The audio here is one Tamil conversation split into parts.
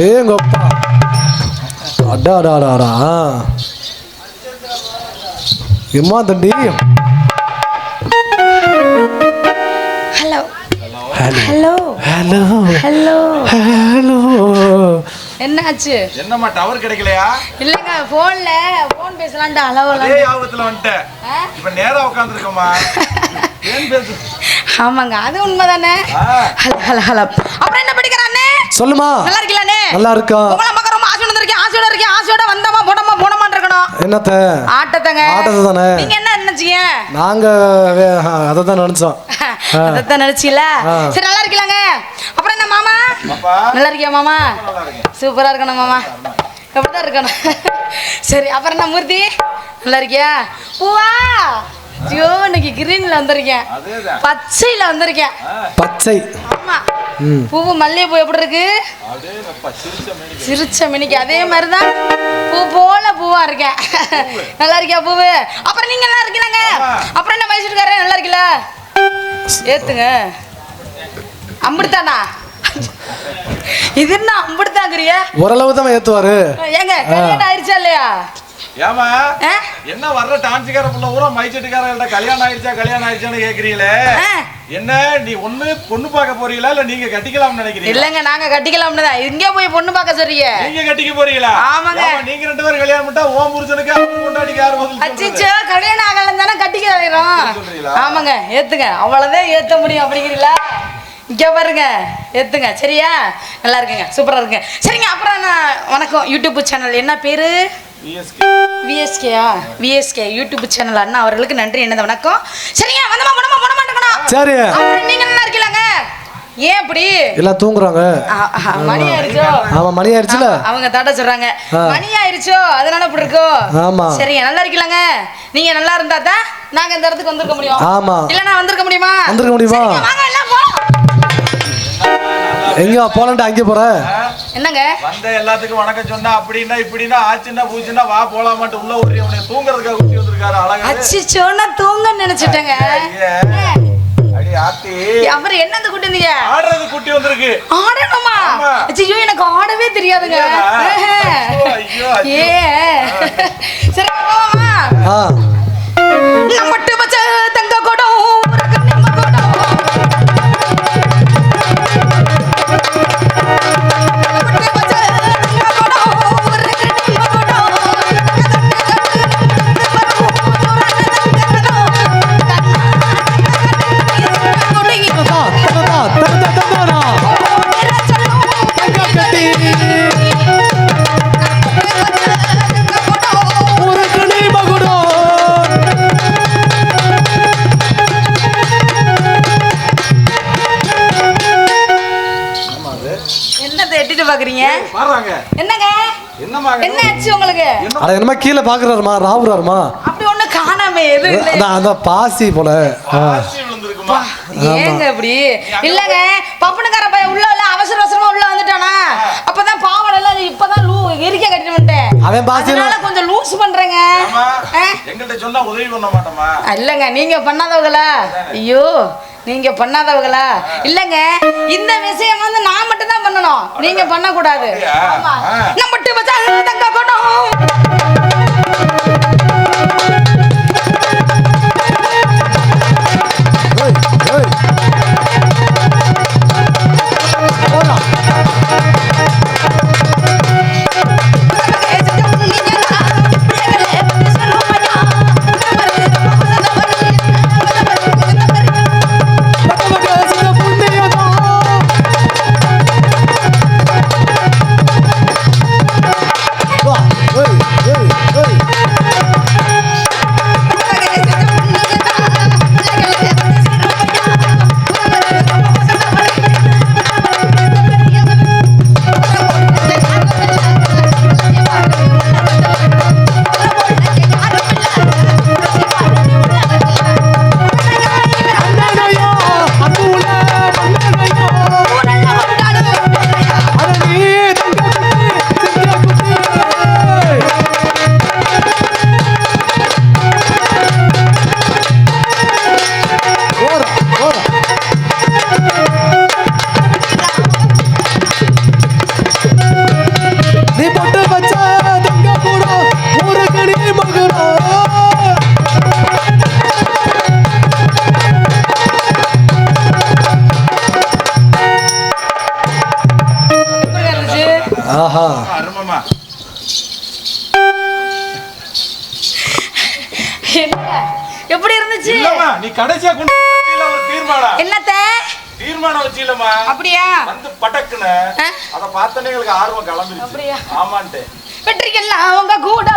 அடேங்கப்பா அடாடாடாடா எம்மா தண்டி. Hello hello hello hello hello. என்னாச்சு? என்னம்மா டவர் கிடைக்கலையா? இல்லங்க போன் பேசலாம்டா. அதே யாவத்துல வந்துட்டேன். இப்ப நேரா உட்கார்ந்திருக்கோமா? ஏன் பேசு? ஆமாங்க, அது உண்மைதானே. Hello hello hello. அப்புறம் என்ன படிக்கறானே? சொல்லுமா. நல்லா இருக்கீங்களானே? நல்லா இருக்கா. உங்கள மக்க ரொம்ப ஆசையோட இருக்கேன். ஆசையோட வந்தமா போனமான்னு இருக்கணும். என்னத்த? ஆட்டத்தங்க. ஆட்டத்தை தானே. நீங்க என்ன நினைச்சீங்க? நாங்க அதை தான் நினைச்சோம். அதான் நினைச்சீல. சரி, நல்லா இருக்கீங்களாங்க? அப்புறம் என்ன மாமா? நல்லா இருக்கியா மாமா? சூப்பரா இருக்கணும் மாமா. எப்படிதான் இருக்கணும். சரி, அப்புறம் என்ன மூர்த்தி? நல்லா இருக்கியா? பூவா ஐயோ, இன்னைக்கு கிரீன்ல வந்திருக்கேன், பச்சையில வந்திருக்கேன். பச்சை. ஆமா, பூவு மல்லிகை பூ எப்படி இருக்கு? சிரிச்ச மினிக்கு அதே மாதிரிதான் பூ போல பூவா இருக்கேன். நல்லா இருக்கியா பூவு? அப்புறம் நீங்க நல்லா இருக்கீங்க? அப்புறம் என்ன மைசூர்காரே நல்லா இருக்கீல? ஏத்துங்க. அம்பிடுத்தானா? இது என்ன அம்பிடுத்தாங்கிறிய? ஓரளவு தான் ஏத்துவாரு. ஏங்க கல்யாணம் ஆயிடுச்சா இல்லையா? ஏமா என்ன வர்ற டான்ஸ்கார புள்ள ஊரா மைச்சட்டுக்காரங்கள்ட்ட கல்யாணம் ஆயிடுச்சான்னு கேக்குறீங்களே? என்ன நீ ஒண்ணு பொண்ணு பார்க்க போறீங்களா இல்ல நீங்க கட்டிக்கலாம்னு நினைக்கிறீங்க? இல்லங்க, நாங்க கட்டிக்கலாம்னு தான். இங்க போய் பொண்ணு பார்க்க சொல்றீங்க? நீங்க கட்டிக்க போறீங்களா? ஆமாங்க. நீங்க ரெண்டு பேரும் கல்யாணம் பண்ணா ஓம் புருஷனுக்கு அவன் கொண்டாடிக்கு யார் பதில் சொல்றது? அச்சச்சோ, கல்யாணம் ஆகலன்னு தானே கட்டிக்கிறோம். ஆமாங்க, ஏத்துங்க. அவ்வளவுதான் ஏத்த முடியும் அப்படிங்கிறீங்களா? இங்க பாருங்க, ஏத்துங்க. சரியா? நல்லா இருக்குங்க, சூப்பரா இருக்குங்க. சரிங்க, அப்புறம் நான் வணக்கம். யூடியூப் சேனல் என்ன பேரு? விஎஸ்கேயா? விஎஸ்கே யூடியூப் சேனல் அண்ணா அவர்களுக்கு நன்றி. என்னது வணக்கம். சரிங்க, வந்தமா போனமா இருக்கணும். சரி, நீங்க நல்லா இருக்கீங்களாங்க? ஏன் அப்படி எல்லாம் தூங்குறாங்க? மணி ஆயிருச்சோ? ஆமா, மணி ஆயிருச்சுல. அவங்க தாட்ட சொல்றாங்க மணி ஆயிருச்சோ, அதனால அப்படி இருக்கோ. ஆமா. சரிங்க, நல்லா இருக்கீங்களாங்க? நீங்க நல்லா இருந்தா தான் நாங்க இந்த இடத்துக்கு வந்திருக்க முடியும். ஆமா, இல்லனா வந்திருக்க முடியுமா? வாங்க எல்லாம் போ. எங்க போலண்டா அங்க போற? என்னங்க வந்த எல்லாத்துக்கும் வணக்கம் சொன்னா அப்படினா இப்படினா ஆச்சுன்னா பூச்சுன்னா வா போலாமாட்டு உள்ள ஊறி அவனை தூங்குறதுக்காக ஊட்டி வந்திருக்காரு. அழகா அச்சிச்சோ, நான் தூங்க நினைச்சிட்டேங்க. அடி ஆத்தி, அப்புறம் என்னது கூட்டி வந்தீங்க? ஆடுறது கூட்டி வந்திருக்கு. ஆடணுமா? அச்சிச்சோ, எனக்கு ஆடவே தெரியாதுங்க. ஏ சரி, போவோமா? நம்மட்டு பச்ச தங்க கொடம் என்னங்க என்ன ஆச்சு உங்களுக்கு? அட என்னமா கீழ பாக்குறாருமா, ராவுறாருமா? அப்படி ஒண்ணு காணாமே, எது இல்ல. அந்த பாசி போல. பாசி விழுந்திருக்குமா? ஏங்க இப்படி? இல்லங்க, பப்பனுக்கார பையன் உள்ள அவசரமா உள்ள வந்துட்டானா? அப்பதான் பாவட எல்லாம் இப்பதான் எரிக்க கட்டிட்டு வந்துட்டேன். அவன் பாசினால கொஞ்சம் லூஸ் பண்றேங்க. எங்கள்ட்ட சொன்னா உதவி பண்ண மாட்டோமா? இல்லங்க, நீங்க பண்ணாதவங்களா? ஐயோ, நீங்க பண்ணாதவங்களா? இல்லங்க, இந்த விஷயம் வந்து நான் மட்டும் தான் பண்ணணும், நீங்க பண்ண கூடாது. ஆமா, நம்ம மட்டும் வச்சா தங்க கொடும். ஆஹா அருமமா. என்ன எப்படி இருந்துச்சு? இல்லம்மா நீ கடைசியா கொண்டு வச்சீல ஒரு தீர்மானம். என்னத்த தீர்மானம் வச்சீலம்மா. அப்படியா? வந்து பட்டக்குன்னு அத பார்த்தனே உங்களுக்கு ஆர்வம் கிளம்பிருச்சு. அப்படியா? ஆமான்ட்டே. வெற்றிக்கெல்லாம் அவங்க கூட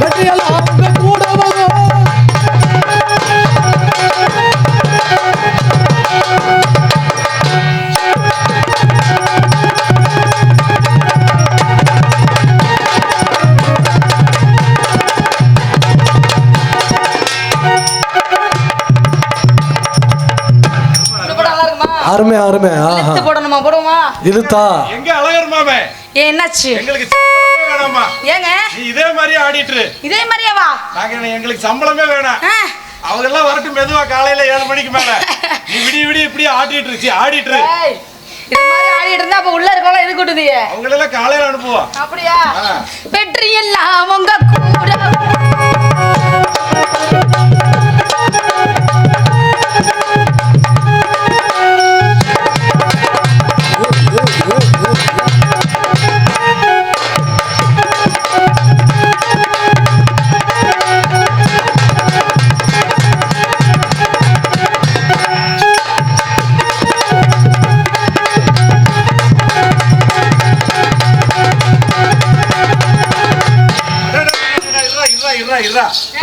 வெற்றியெல்லாம் அவங்க கூட அருமை அருமை. ஆஹா போடணுமா? போடுமா? இழுத்தா எங்க அழகர் மாமே என்னாச்சு? எங்களுக்கு சம்பளமே வேணாமா? ஏங்க நீ இதே மாதிரியே ஆடிட்டு இதே மாதிரியே வா. நாங்க எங்களுக்கு சம்பளமே வேணாம். அவங்க எல்லாம் வரட்டும் மெதுவா காலையில 7 மணிக்கு மேல. நீ விடிய விடிய இப்படி ஆடிட்டு இருந்துச்சு ஆடிட்டு இது மாதிரி ஆடிட்டு இருந்தா அப்ப உள்ள இருக்கவங்க எது கூட்டுதிய? அவங்க எல்லாம் காலையில அனுப்புவோம். அப்படியா? வெற்றி எல்லாம் அவங்க கூட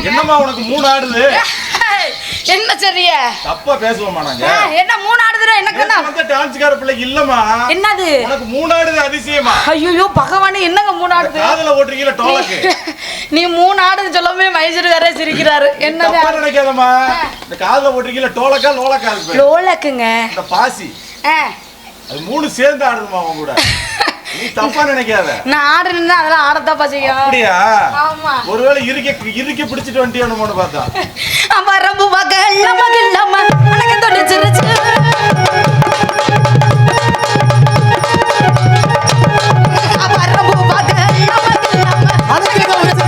என்னம்மா உனக்கு 3 ஆடுது? என்ன சரியா தப்பா பேசுவோமா நாங்க? என்ன 3 ஆடுதுற எனக்கு என்ன? அந்த டான்ஸ்கார பிள்ளைக்கு இல்லம்மா. என்னது? உனக்கு 3 ஆடுது அதிசயமா? ஐயோ பகவானே என்னங்க 3 ஆடுது? காதுல ஓட்றீங்கல டோலக்கு. நீ 3 ஆடுது சொல்லவே மைசூர் வேற சிரிக்கிறாரு. என்னது? தப்பா நினைக்காதம்மா. இந்த காதுல ஓட்றீங்கல டோலக்கா லோலக்கா இருக்கு. லோலக்குங்க. இந்த பாசி. அது 3 சேர்ந்து ஆடுதுமா அவங்க கூட. நீ தப்பா நினைக்காத. நான் ஆடுறேன்னா அதெல்லாம் ஆடத்தாப்பா செய்யும். அப்படியா? ஆமா. ஒருவேளை இறுக்கி பிடிச்சிட்டு வந்துட்டியானுமோன்னு பார்த்தா. அம்மா ரம்பு வகல்ல மகில்லம்மா அனக்கு தொடிச்சிருச்சு. அம்மா ரம்பு வகல்ல மகில்லம்மா அனக்கு தொடிச்சிருச்சு.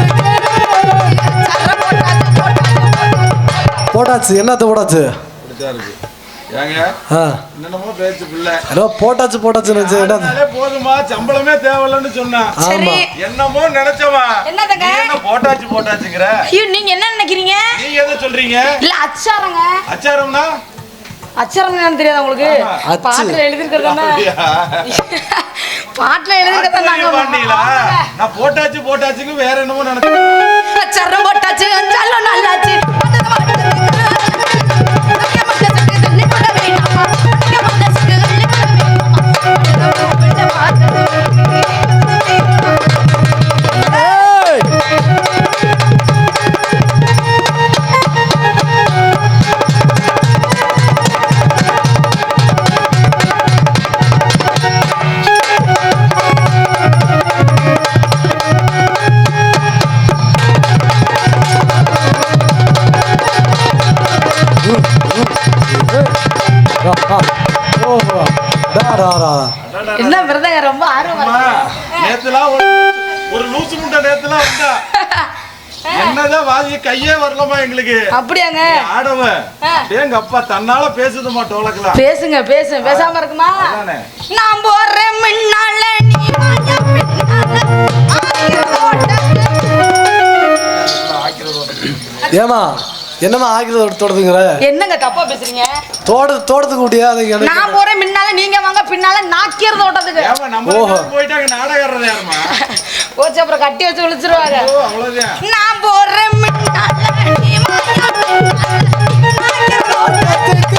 போட்டாச்சு. என்னத்த போட்டாச்சு? இப்படிதான் இருக்கு. ஏங்க என்னமோ பேச்சு பிள்ளை ஏதோ போட்டாச்சு போதுமா சம்பளமே தேவையில்லைன்னு சொன்னா என்னமோ நினைச்சவா என்ன போட்டாச்சுங்கிற. ஐயோ நீங்க என்ன நினைக்கிறீங்க? நீங்க எதை சொல்றீங்க? இல்ல அச்சாரங்க. அச்சாரம்னா அச்சாரம் என்னன்னு தெரியாதா உங்களுக்கு? பாட்டுல எழுதிருக்கிறதா? பாட்டுல எழுதிருக்கிறதா? நான் போட்டாச்சுங்க வேற என்னமோ நினைச்சேன். அச்சாரம் போட்டாச்சு அஞ்சாலும் நல்லாச்சு. என்ன விரதங்க ரொம்ப ஆர்வமா நேத்துலாம் ஒரு லூசு முண்டை நேத்துலாம் வந்தா என்னதான் வாதி கையே வரலமா எங்களுக்கு. அப்படியாங்க? ஆடவ எங்க அப்பா தன்னால பேசுதுமா டோலக்கலாம். பேசுங்க பேசாம இருக்குமா? நான் போறேன் முன்னால நீ வாங்க பின்னால. ஏமா என்னமா ஆகிறது தோடுதுங்கற? என்னங்க தப்பா பேசுறீங்க? தோடுதுக்கு கூடியா? நான் போறேன் முன்னால நீங்க வாங்க பின்னால நாக்கியறது ஓட்டதுக்கு. ஏமா நம்ம போய்ட்டாங்க நாடகறது யாருமா? போச்சு அப்புறம் கட்டி வச்சு விழுச்சிருவாங்க. அவ்வளவுதான். நான் போறேன் முன்னால நீ வாங்க நாக்கியறது ஓட்டதுக்கு.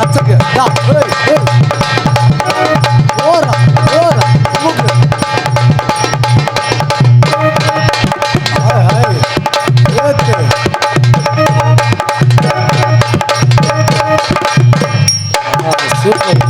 அச்சக்கு டா ஏய் ஓரா மூக்கு ஹாய் ஏத்து சூப்பர்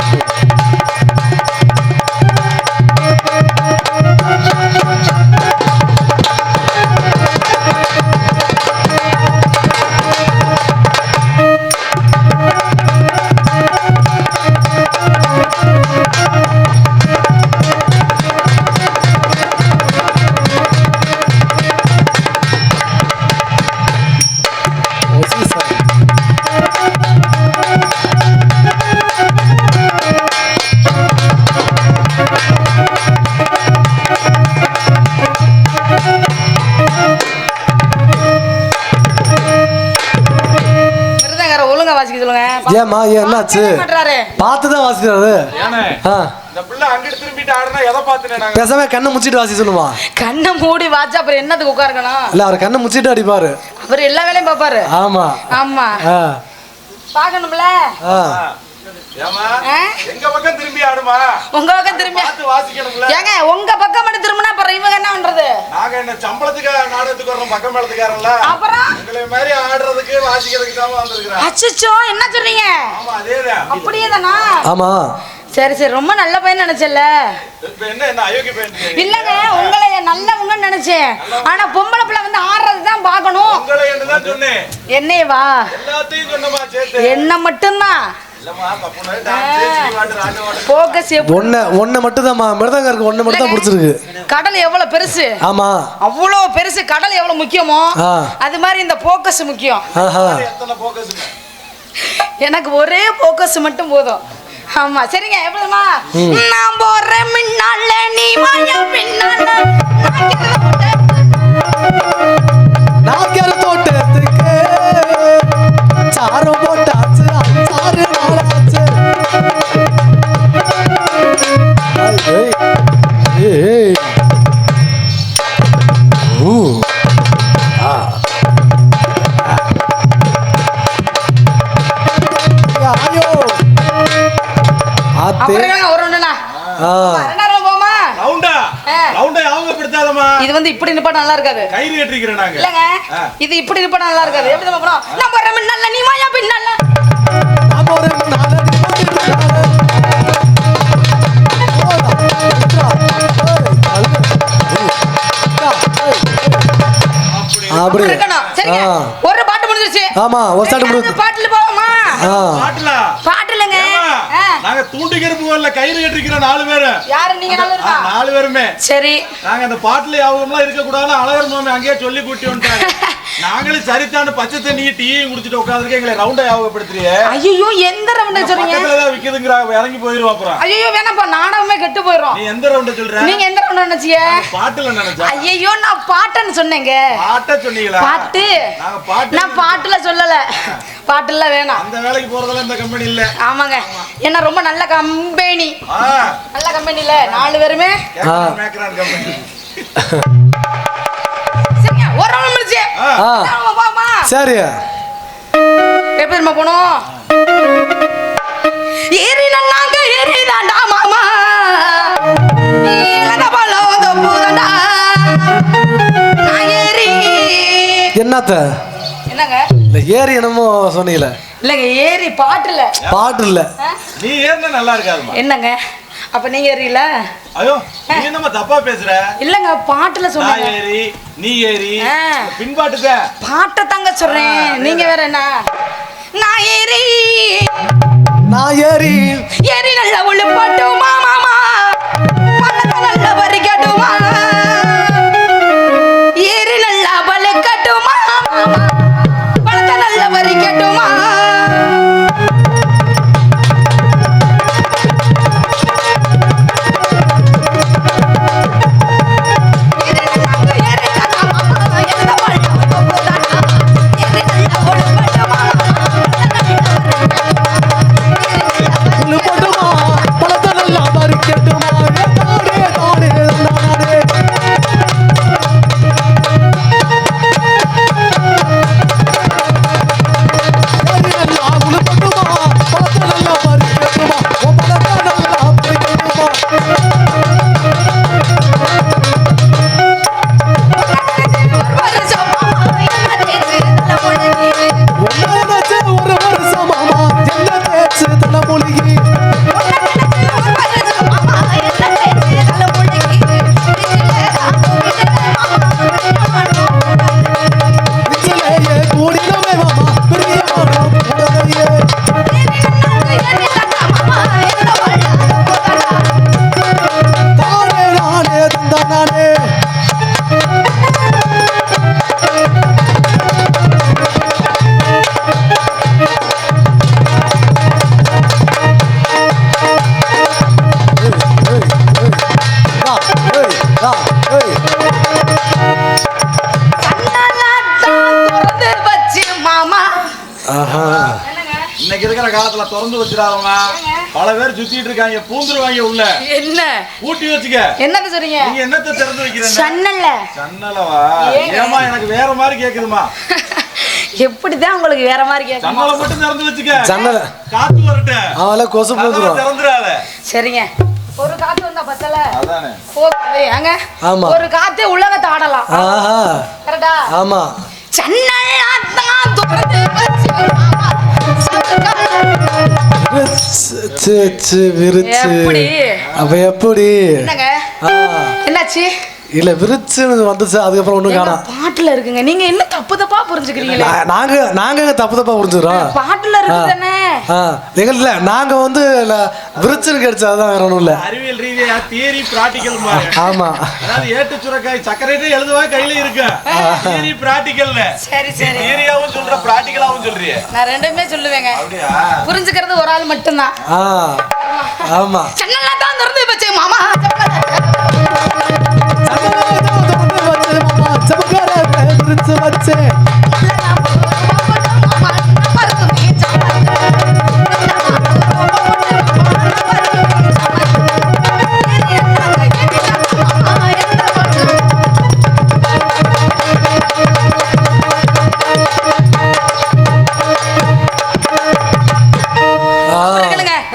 ஏம்மா என்னாச்சு வாசிக்கவே மாட்றாரு. பார்த்துதான் வாசிக்கிறாரு ஏனே ஆ இந்த பிள்ளை அங்கிட்டு திரும்பிட்டு ஆடுனா எதை பார்த்துனே நாங்க பேசாம கண்ணை முச்சிட்டு வாசி சொல்லுமா கண்ணை மூடி வாச்சா அப்புறம் என்னத்துக்கு உட்காருக்கணும்? இல்ல அவர் கண்ணை முச்சிட்டு அடிப்பாரு அவர் எல்லா வேலையும் பாப்பாரு. ஆமா ஆமா ஆ பாக்கணும்ல. ஆ ஏமா ஆ? எங்க பக்கம் திரும்பி ஆடுமா உங்க பக்கம் திரும்பி பார்த்து வாசிக்கணும்ல ஏங்க உங்க பக்கம் மட்டும் திரும்பினா அப்புறம் இவங்க என்ன பண்றது? நாங்க என்ன சம்பளத்துக்கு நாடகத்துக்கு வர்றோம் பக்கம் மேலத்துக்காரன்ல அப்புறம் உங்களை மாதிரி ஆடுறதுக்கு வாசிக்கிறதுக்கு தான் வந்திருக்கிறேன் அச்சச்சோ என்ன சொல்றீங்க? ஆமா அதேதான் அப்படியே தானா? ஆமா சரி சரி ரொம்ப நல்ல பையன் நினைச்சல. இப்ப என்ன அயோக்கிய பையன் இல்லங்க உங்களை நல்லவங்கன்னு நினைச்சேன். ஆனா பொம்பளை பிள்ளை வந்து ஆடுறது தான் பார்க்கணும். உங்களை என்னதான் சொன்னேன் என்னைய வா எல்லாத்தையும் சொன்னமா சேர்த்து என்ன மட்டும்தான் இல்லம்மா பப்புனு டான்ஸ் வாட்டர் ஆட்ட வாட்டர் போக்கஸ். ஒன்ன மட்டும் தான் மிருதங்காருக்கு ஒன்னு மட்டும் தான் பிடிச்சிருக்கு கடல் எவ்வளவு பெருசு, ஆமா அவ்வளவு பெருசு கடல் எவ்வளவு முக்கியமோ ஆ. அது மாதிரி இந்த போக்கஸ் முக்கியம். ஆஹா எத்தனை போக்கஸ் எனக்கு ஒரே போக்கஸ் மட்டும் போதும். ஆமா சரிங்க எப்படிமா நான் போறேன் முன்னால நீ வாயா பின்னால நாகர் தோட்டத்துக்கு சாரம் போட்டாச்சு சாறு நாளாச்சு ஏய் ஏய் ஊ ஆ ஐயோ ஆத்தே அப்புறம் ஒரு ஒண்ணுனா ஆ ரெண்டாயிரம் போமா. ரவுண்டா ரவுண்டா அவங்க பிடித்தாதமா இது வந்து இப்படி நிப்பாட்ட நல்லா இருக்காது கயிறு கட்டிக்கிறேன் நாங்க இல்லங்க. இது இப்படி நிப்பாட்ட நல்லா இருக்காது. எப்படி நம்ம போறோம்? நான் போறேன் முன்னால நீ வாயா பின்னால நாம ஒரு நாலு அப்படி இருக்கணும். சரிங்க ஆ. ஒரு பாட்டு முடிஞ்சிருச்சு. ஆமா ஒரு சாட்டு ரெண்டாவது முடிஞ்சு பாட்டுல போவோமா? பாட்டுல பாட்டு இல்லங்க. நாங்க தூண்டிக்கிற போகல கயிறு கட்டிக்கிற 4 பேரு யாரு நீங்க நல்லா இருக்கா? 4 பேருமே சரி நாங்க அந்த பாட்டுல யாவகம்லாம் இருக்க கூடாதுன்னு அழகர் மாமி அங்கேயே சொல்லி கூட்டி வந்துட்டாங்க. நாங்களும் சரித்தாண்டு பச்சை தண்ணி டீயும் குடிச்சிட்டு உட்காந்துருக்க எங்களை ரவுண்டா யாவகப்படுத்துறியே. ஐயோ எந்த ரவுண்ட சொல்றீங்க? பக்கத்துலதான் விக்குதுங்கறா இறங்கி போயிருவா அப்புறம். ஐயோ வேணாப்பா நாடகமே கெட்டு போயிடும். நீ எந்த ரவுண்ட சொல்ற? நீங்க எந்த ரவுண்ட் நினைச்சீங்க? பாட்டுல நினைச்சா. ஐயோ நான் பாட்டுன்னு சொன்னேங்க. பாட்ட சொன்னீங்களா? பாட்டு நாங்க பாட்டு நான் பாட்டுல சொல்லல. பாட்டுல வேணாம். அந்த வேலைக்கு போறதெல்லாம் இந்த கம்பெனி இல்ல. ஆமாங்க என்ன ரொம்ப நல்ல கம்பெனி. நல்ல கம்பெனில 4 பேருமே மேக்ரான் கம்பெனி. சரிங்க ஒரு ரவுண்ட் முடிஞ்சு. போமா சரி எப்படி நம்ம போனோம்? ஏறி நன்னாங்க ஏறி தாண்டா மாமா நீலக பழம் தொப்புதண்டா நான் ஏறி என்னத்த என்னங்க இல்ல ஏறி என்னமோ சொன்னீங்களே இல்லங்க ஏறி பாட்டுல பாட்டு இல்ல நீ ஏறினா நல்லா இருக்காதுமா. என்னங்க அப்ப நீங்க ஏறில? ஐயோ நீ என்னமா தப்பா பேசுற? இல்லங்க பாட்டுல நான் சொன்னீங்க. ஏறி நீ ஏறி பின்பாட்டுத பாட்டை தாங்க சொல்றேன். நீங்க வேற என்ன? நான் ஏறி ஏறி நல்ல ஒளிப்பட்டுமா மாமா பழக்க நல்ல வரிக்கட்டுமா ஏறி நல்லா பழுக்கட்டுமா மாமா பழக்க நல்ல வரிக்கட்டுமா பழத்த நல்லா இன்னைக்கு இருக்கிற காலத்துல திறந்து வச்சிடாதவா பல பேர் சுத்திட்டு இருக்காங்க பூந்துருவாங்க உள்ள. என்ன பூட்டி வச்சுக்க. என்னது சொல்றீங்க? நீங்க என்னத்த திறந்து வைக்கிறீங்க? சன்னல்ல. சன்னலவா? ஏமா எனக்கு வேற மாதிரி கேக்குதுமா. எப்படிதான் உங்களுக்கு வேற மாதிரி கேக்குது? சன்னல மட்டும் திறந்து வச்சுக்க. சன்னல காத்து வரட்ட. அவள கொசு போதுறோம். திறந்துறாத. சரிங்க. ஒரு காத்து வந்தா பத்தல. அதானே. போகுது அங்க. ஆமா. ஒரு காத்து உள்ளக தாடலாம். ஆஹா. கரெக்ட்டா? ஆமா. சன்னல்தான் துறந்து வச்சு மாமா. விருச்சு எப்படி? அப்ப எப்படி? என்னங்க? என்னாச்சு? இல்ல விருச்சுன்னு வந்துச்சு அதுக்கப்புறம் ஒண்ணும் காணோம். பாட்டுல இருக்குங்க. நீங்க என்ன தப்பு தப்பா புரிஞ்சுக்கிறீங்களே? நாங்க தப்பு தப்பா புரிஞ்சுக்கிறோம். பாட்டுல இருக்குதானே? எங்க இல்ல நாங்க வந்து விருச்சுன்னு கிடைச்சா அதான் வேற ஒண்ணும் இல்ல. அறிவியல் ரீதியா தியரி பிராக்டிகல் மாதிரி. ஆமா. அதாவது ஏட்டு சுரக்காய் சக்கரையே எழுதுவா கையில இருக்கு. தியரி பிராக்டிகல்ல. சரி சரி. தியரியாவும் சொல்ற பிராக்டிகலாவும் சொல்றியே. நான் ரெண்டுமே சொல்லுவேங்க. அப்படியே புரிஞ்சுக்கிறது ஒரு ஆள் மட்டும்தான். ஆமா. சன்னல்ல தான் திறந்து வச்சு மாமா.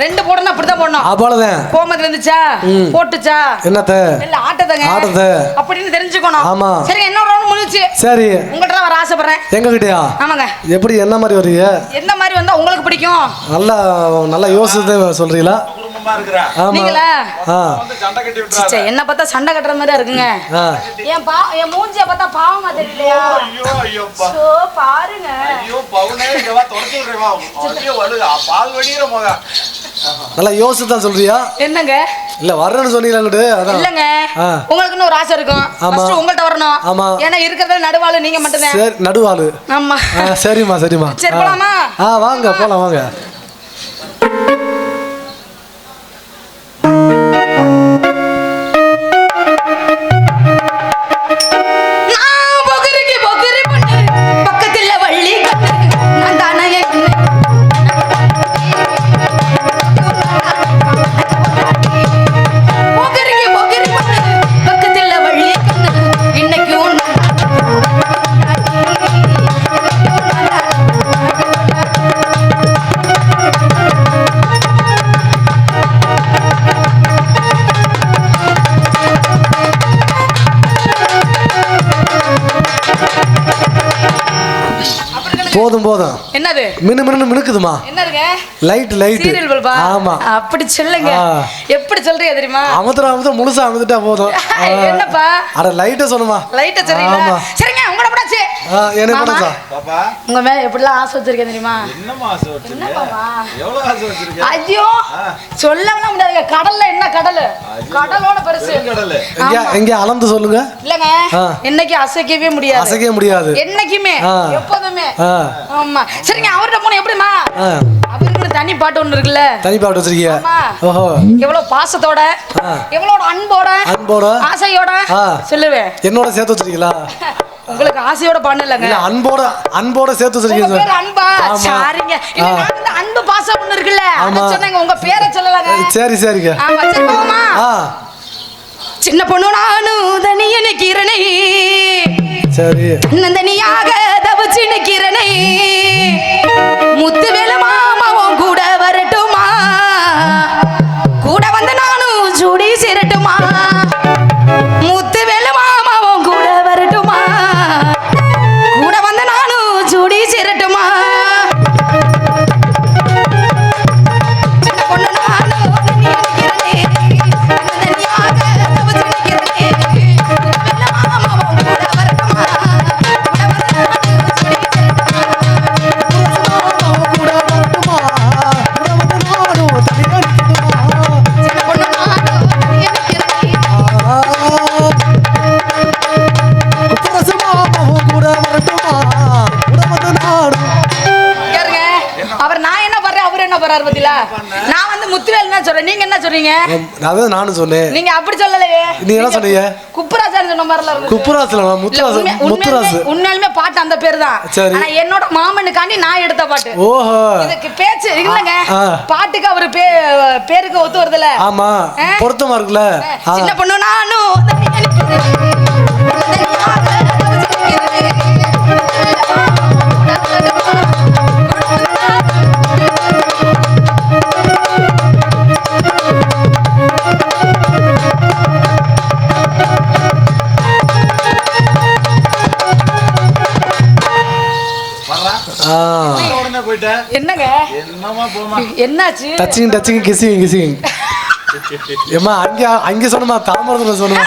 ரெண்டு போடணும் அப்படிதான் போடணும். அவ்வளவுதான். கோமத்துல இருந்துச்சா போட்டுச்சா என்னத்த இல்ல ஆட்டதங்க ஆட்டத அப்படின்னு தெரிஞ்சுக்கணும். ஆமா. சரி இன்னொரு ரவுண்ட் முடிஞ்சிச்சு. சரி உங்கள்ட்ட வர ஆசைப்படுறேன். எங்க கிட்டயா? ஆமாங்க. எப்படி என்ன மாதிரி வரீங்க? எந்த மாதிரி வந்தா உங்களுக்கு பிடிக்கும்? நல்லா யோசிச்சு சொல்றீங்களா? குடும்பமா இருக்கறா. நீங்களா? வந்து சண்டை கட்டி விட்டுறாத. சே என்ன பார்த்தா சண்டை கட்டற மாதிரி இருக்குங்க. என் மூஞ்சிய பார்த்தா பாவமா தெரியலையா? ஐயோ ஐயோப்பா. சோ பாருங்க. ஐயோ பவுனே இங்க வா தொடச்சு விடுறேமா. ஐயோ வலு பால் வடிற மக. நல்லா யோசிச்சு தான் சொல்றியா? என்னங்க? இல்ல வரணும்னு சொன்னீங்களாங்கடு அதான். இல்லங்க. உங்களுக்கு ஒரு ஆசை இருக்கும். ஃபர்ஸ்ட் உங்கள்ட்ட வரணும். ஆமா. ஏன்னா இருக்கறதுல நடுவாளு நீங்க மட்டும் தான். சரி நடுவாளு. ஆமா. சரிமா சரிமா. சரி போலாமா? வாங்க போலாம் வாங்க. போதும் போதும். என்னது? மினு மினு மினுக்குதுமா. என்னதுங்க? Light light. சீரியல் பல்பா? ஆமா. அப்படி சொல்லுங்க. எப்படி சொல்றீங்க தெரியுமா? அமுத்துற முழுசா அமுத்துட்டா போதும். என்னப்பா? அட லைட்ட சொல்லுமா. லைட்ட சொல்றீங்களா? சரிங்க உங்களோட படாச்சு. என்ன பண்ணா? பாப்பா. உங்க மேல எப்படிலாம் ஆசை வச்சிருக்கேன் தெரியுமா? என்னமா ஆசை வச்சிருக்க? என்ன பாப்பா? எவ்வளவு ஆசை வச்சிருக்க? ஐயோ. சொல்லவே முடியாதுங்க. கடல்ல என்ன கடல்? கடலோட பெருசு. கடல். எங்க அளந்து சொல்லுங்க. இல்லங்க. என்னைக்கு அசைக்கவே முடியாது. அசைக்கவே முடியாது. என்னைக்குமே எப்போதுமே. ஆமா. சரிங்க அவர்ட்ட போன எப்படிமா? அவருக்கு தனி பாட்டு ஒண்ணு இருக்குல்ல. தனி பாட்டு வச்சிருக்கீங்க. ஓஹோ. எவ்வளவு பாசத்தோட எவ்வளவு அன்போட ஆசையோட சொல்லுவேன். என்னோட சேர்த்து வச்சிருக்கீங்களா? உங்களுக்கு ஆசையோட பண்ணலங்க. இல்ல அன்போட சேர்த்து வச்சிருக்கீங்க. உங்க பேர் அன்பா? சரிங்க. இல்ல நான் இந்த அன்பு பாசம் ஒண்ணு இருக்குல்ல. அத சொன்னேங்க உங்க பேரை சொல்லலங்க. சரி சரிங்க. ஆமா சரி போமா. சின்ன பொண்ணு நானும் தனிய நிக்கிறனே. சரி. நந்தனியாக தவிச்சு நிக்கிறனே. முத்துவேல மாமா உன் கூட வரட்டுமா? கூட வந்து நானும் ஜோடி சேரட்டுமா? முத்துவேல மாமா உன் கூட வரட்டுமா? கூட வந்து நானும் ஜோடி சேரட்டுமா? சின்ன பொண்ணு நானும் தனிய நிக்கிறனே. நந்தனியாக தவிச்சு நிக்கிறனே. முத்துவேல மாமா உன் கூட வரட்டுமா? அவர் நான் என்ன பண்றேன் அவர் என்ன பண்றாரு பத்தில நான் வந்து நானும் முத்துவேல் என்ன சொல்றேன், நீங்க என்ன சொல்றீங்க? அதான் நானும் சொன்னேன். நீங்க அப்படி சொல்லலையே. நீங்க என்ன சொன்னீங்க? குப்புராஜான்னு சொன்ன மாதிரில இருக்கு. குப்புராஜ்ல முத்துராஜ். உண்மையாலுமே பாட்டு அந்த பேர் தான். ஆனா என்னோட மாமனுக்காண்டி நான் எடுத்த பாட்டு. ஓஹோ. இதுக்கு பேச்சு இல்லங்க. பாட்டுக்கு அவர் பேருக்கு ஒத்து வருதுல. ஆமா. பொருத்தமா இருக்குல. சின்ன பொண்ணு நானும் என்னங்க என்னாச்சு? டச்சிங் கிசிங் ஏமா அங்க சொன்னமா தாமரத்துல சொன்னமா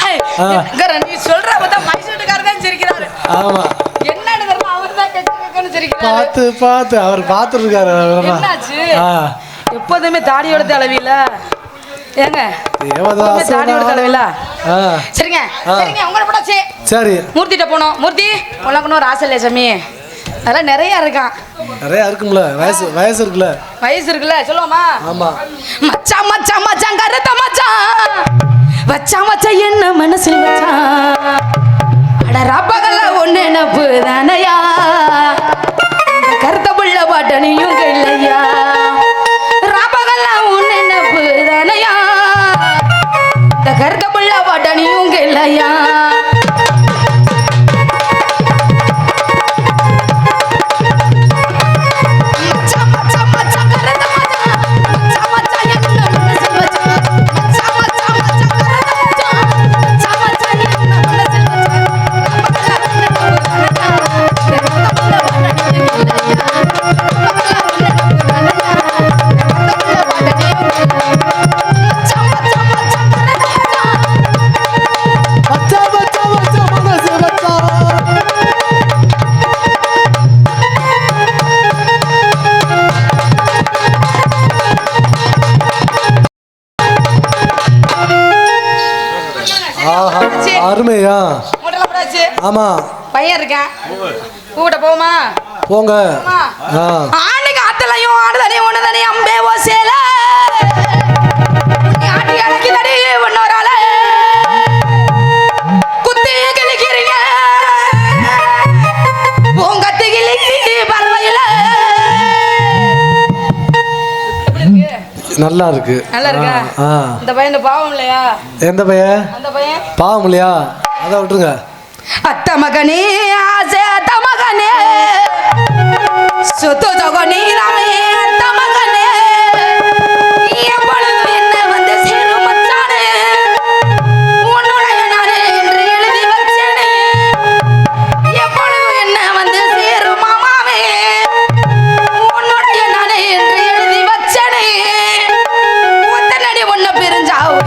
நீ சொல்ற பார்த்தா மைசூட்டுக்காரர் தான் சிரிக்கிறாரு. ஆமா என்னன்னு தெரியல, அவர் தான் கேட்கன்னு சிரிக்கிறாரு. பாத்து அவர் பாத்துட்டு இருக்காரு. என்னாச்சு? எப்போதுமே தாடி எடுத்து அளவில ஏங்க தாடி எடுத்து அளவில சரிங்க உங்களை போட்டாச்சு. சரி மூர்த்திட்ட போனோம். மூர்த்தி உனக்குன்னு ஒரு ஆசை இல்லையா சாமி? அதெல்லாம் நிறைய இருக்கான். நிறைய இருக்கும்ல, வயசு இருக்குல்ல சொல்லுவோமா? ஆமா. மச்சான் மச்சான் மச்சான் கருத்த மச்சான் வச்சான் மச்சான் என்ன மனசில் வச்சான் அட ரப்பகல்ல ஒண்ணு நப்பு தானையா கருத்த புள்ள பாட்டனியும் இல்லையா ரப்பகல்ல ஒண்ணு நப்பு தானையா இந்த கருத்த புள்ள பாட்டனியும் இல்லையா அருமையா? ஆமா. பையன் இருக்கேன். கூட்ட போமா? போங்க. ஆனைக்கு ஆத்தலையும் ஆடுதலையும் ஒண்ணுதானே அம்பே ஓசேல ஆட்டி அடக்கிதடி ஒன்னோரால குத்தி கிளிக்கிறீங்க பூங்கத்தி கிளிக்கி பறவையில நல்லா இருக்கு. இந்த பையன் பாவம் இல்லையா? எந்த பையன்? அந்த பையன் பாவம் இல்லையா? அத விட்டுருங்க. அத்த மகனே ஆசை அத்த மகனே சுத்து ஜோகனே ராமே அத்த மகனே எப்பொழுது என்ன வந்து சேரும் மச்சானே உன்னுடைய நானே என்று எழுதி வச்சேனே எப்பொழுது என்ன வந்து சேரும் மாமாவே உன்னுடைய நானே என்று எழுதி வச்சேனே ஒத்தனடி ஒன்ன பிரிஞ்சாவு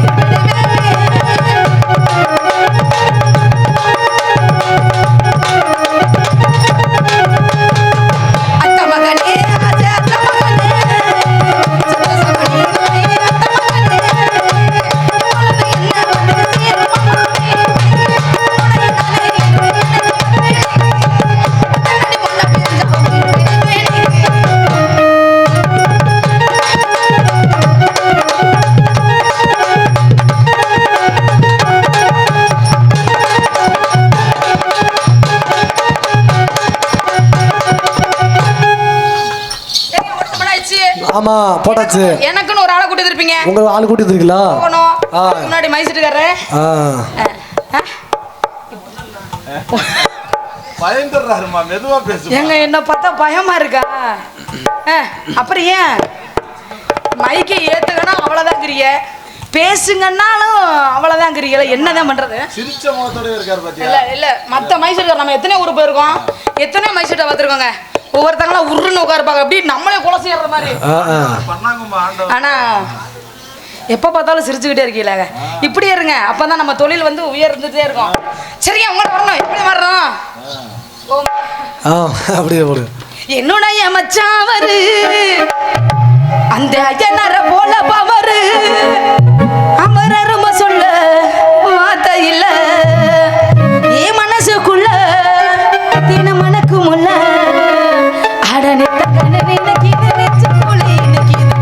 ஆமா போட்டாச்சு. எனக்குன்னு ஒரு ஆளை கூட்டி இருப்பீங்க. உங்க ஆளு கூட்டி இருக்கீங்களா? முன்னாடி மைசூட்டுக்காரரு பயந்துறாருமா, மெதுவா பேசு. எங்க என்ன பார்த்தா பயமா இருக்கா? அப்புறம் ஏன் மைக்கை ஏத்துக்கனா அவ்வளவுதான்ங்கறிய, பேசுங்கன்னாலும் அவ்வளவுதான்ங்கறிய, என்னதான் பண்றது? சிரிச்ச முகத்தோட இருக்காரு பாத்தியா? இல்ல மத்த மைசூட்டுக்கார நம்ம எத்தனை ஊர் போயிருக்கோம், எத்தனை மைசூட்டை பார்த்துருக்கோங்க. ஒவ்வொருத்தங்களா உருன்னு உட்காருப்பாங்க, அப்படி நம்மளே கொலை செய்யற மாதிரி. ஆனா எப்ப பார்த்தாலும் சிரிச்சுக்கிட்டே இருக்கீங்க. இப்படி இருங்க, அப்பதான் நம்ம தொழில் வந்து உயர்ந்துட்டே இருக்கும். சரிங்க, உங்களை வரணும். எப்படி வரணும்? அப்படியே போடு. என்னுடைய மச்சாவரு அந்த ஐயனர போல பவரு அமரரும சொல்ல வார்த்தை இல்ல என் மனசுக்குள்ள தின மனக்கு முல்ல அடனே தகன நினைக்கிது நெஞ்சு போல நினைக்கிது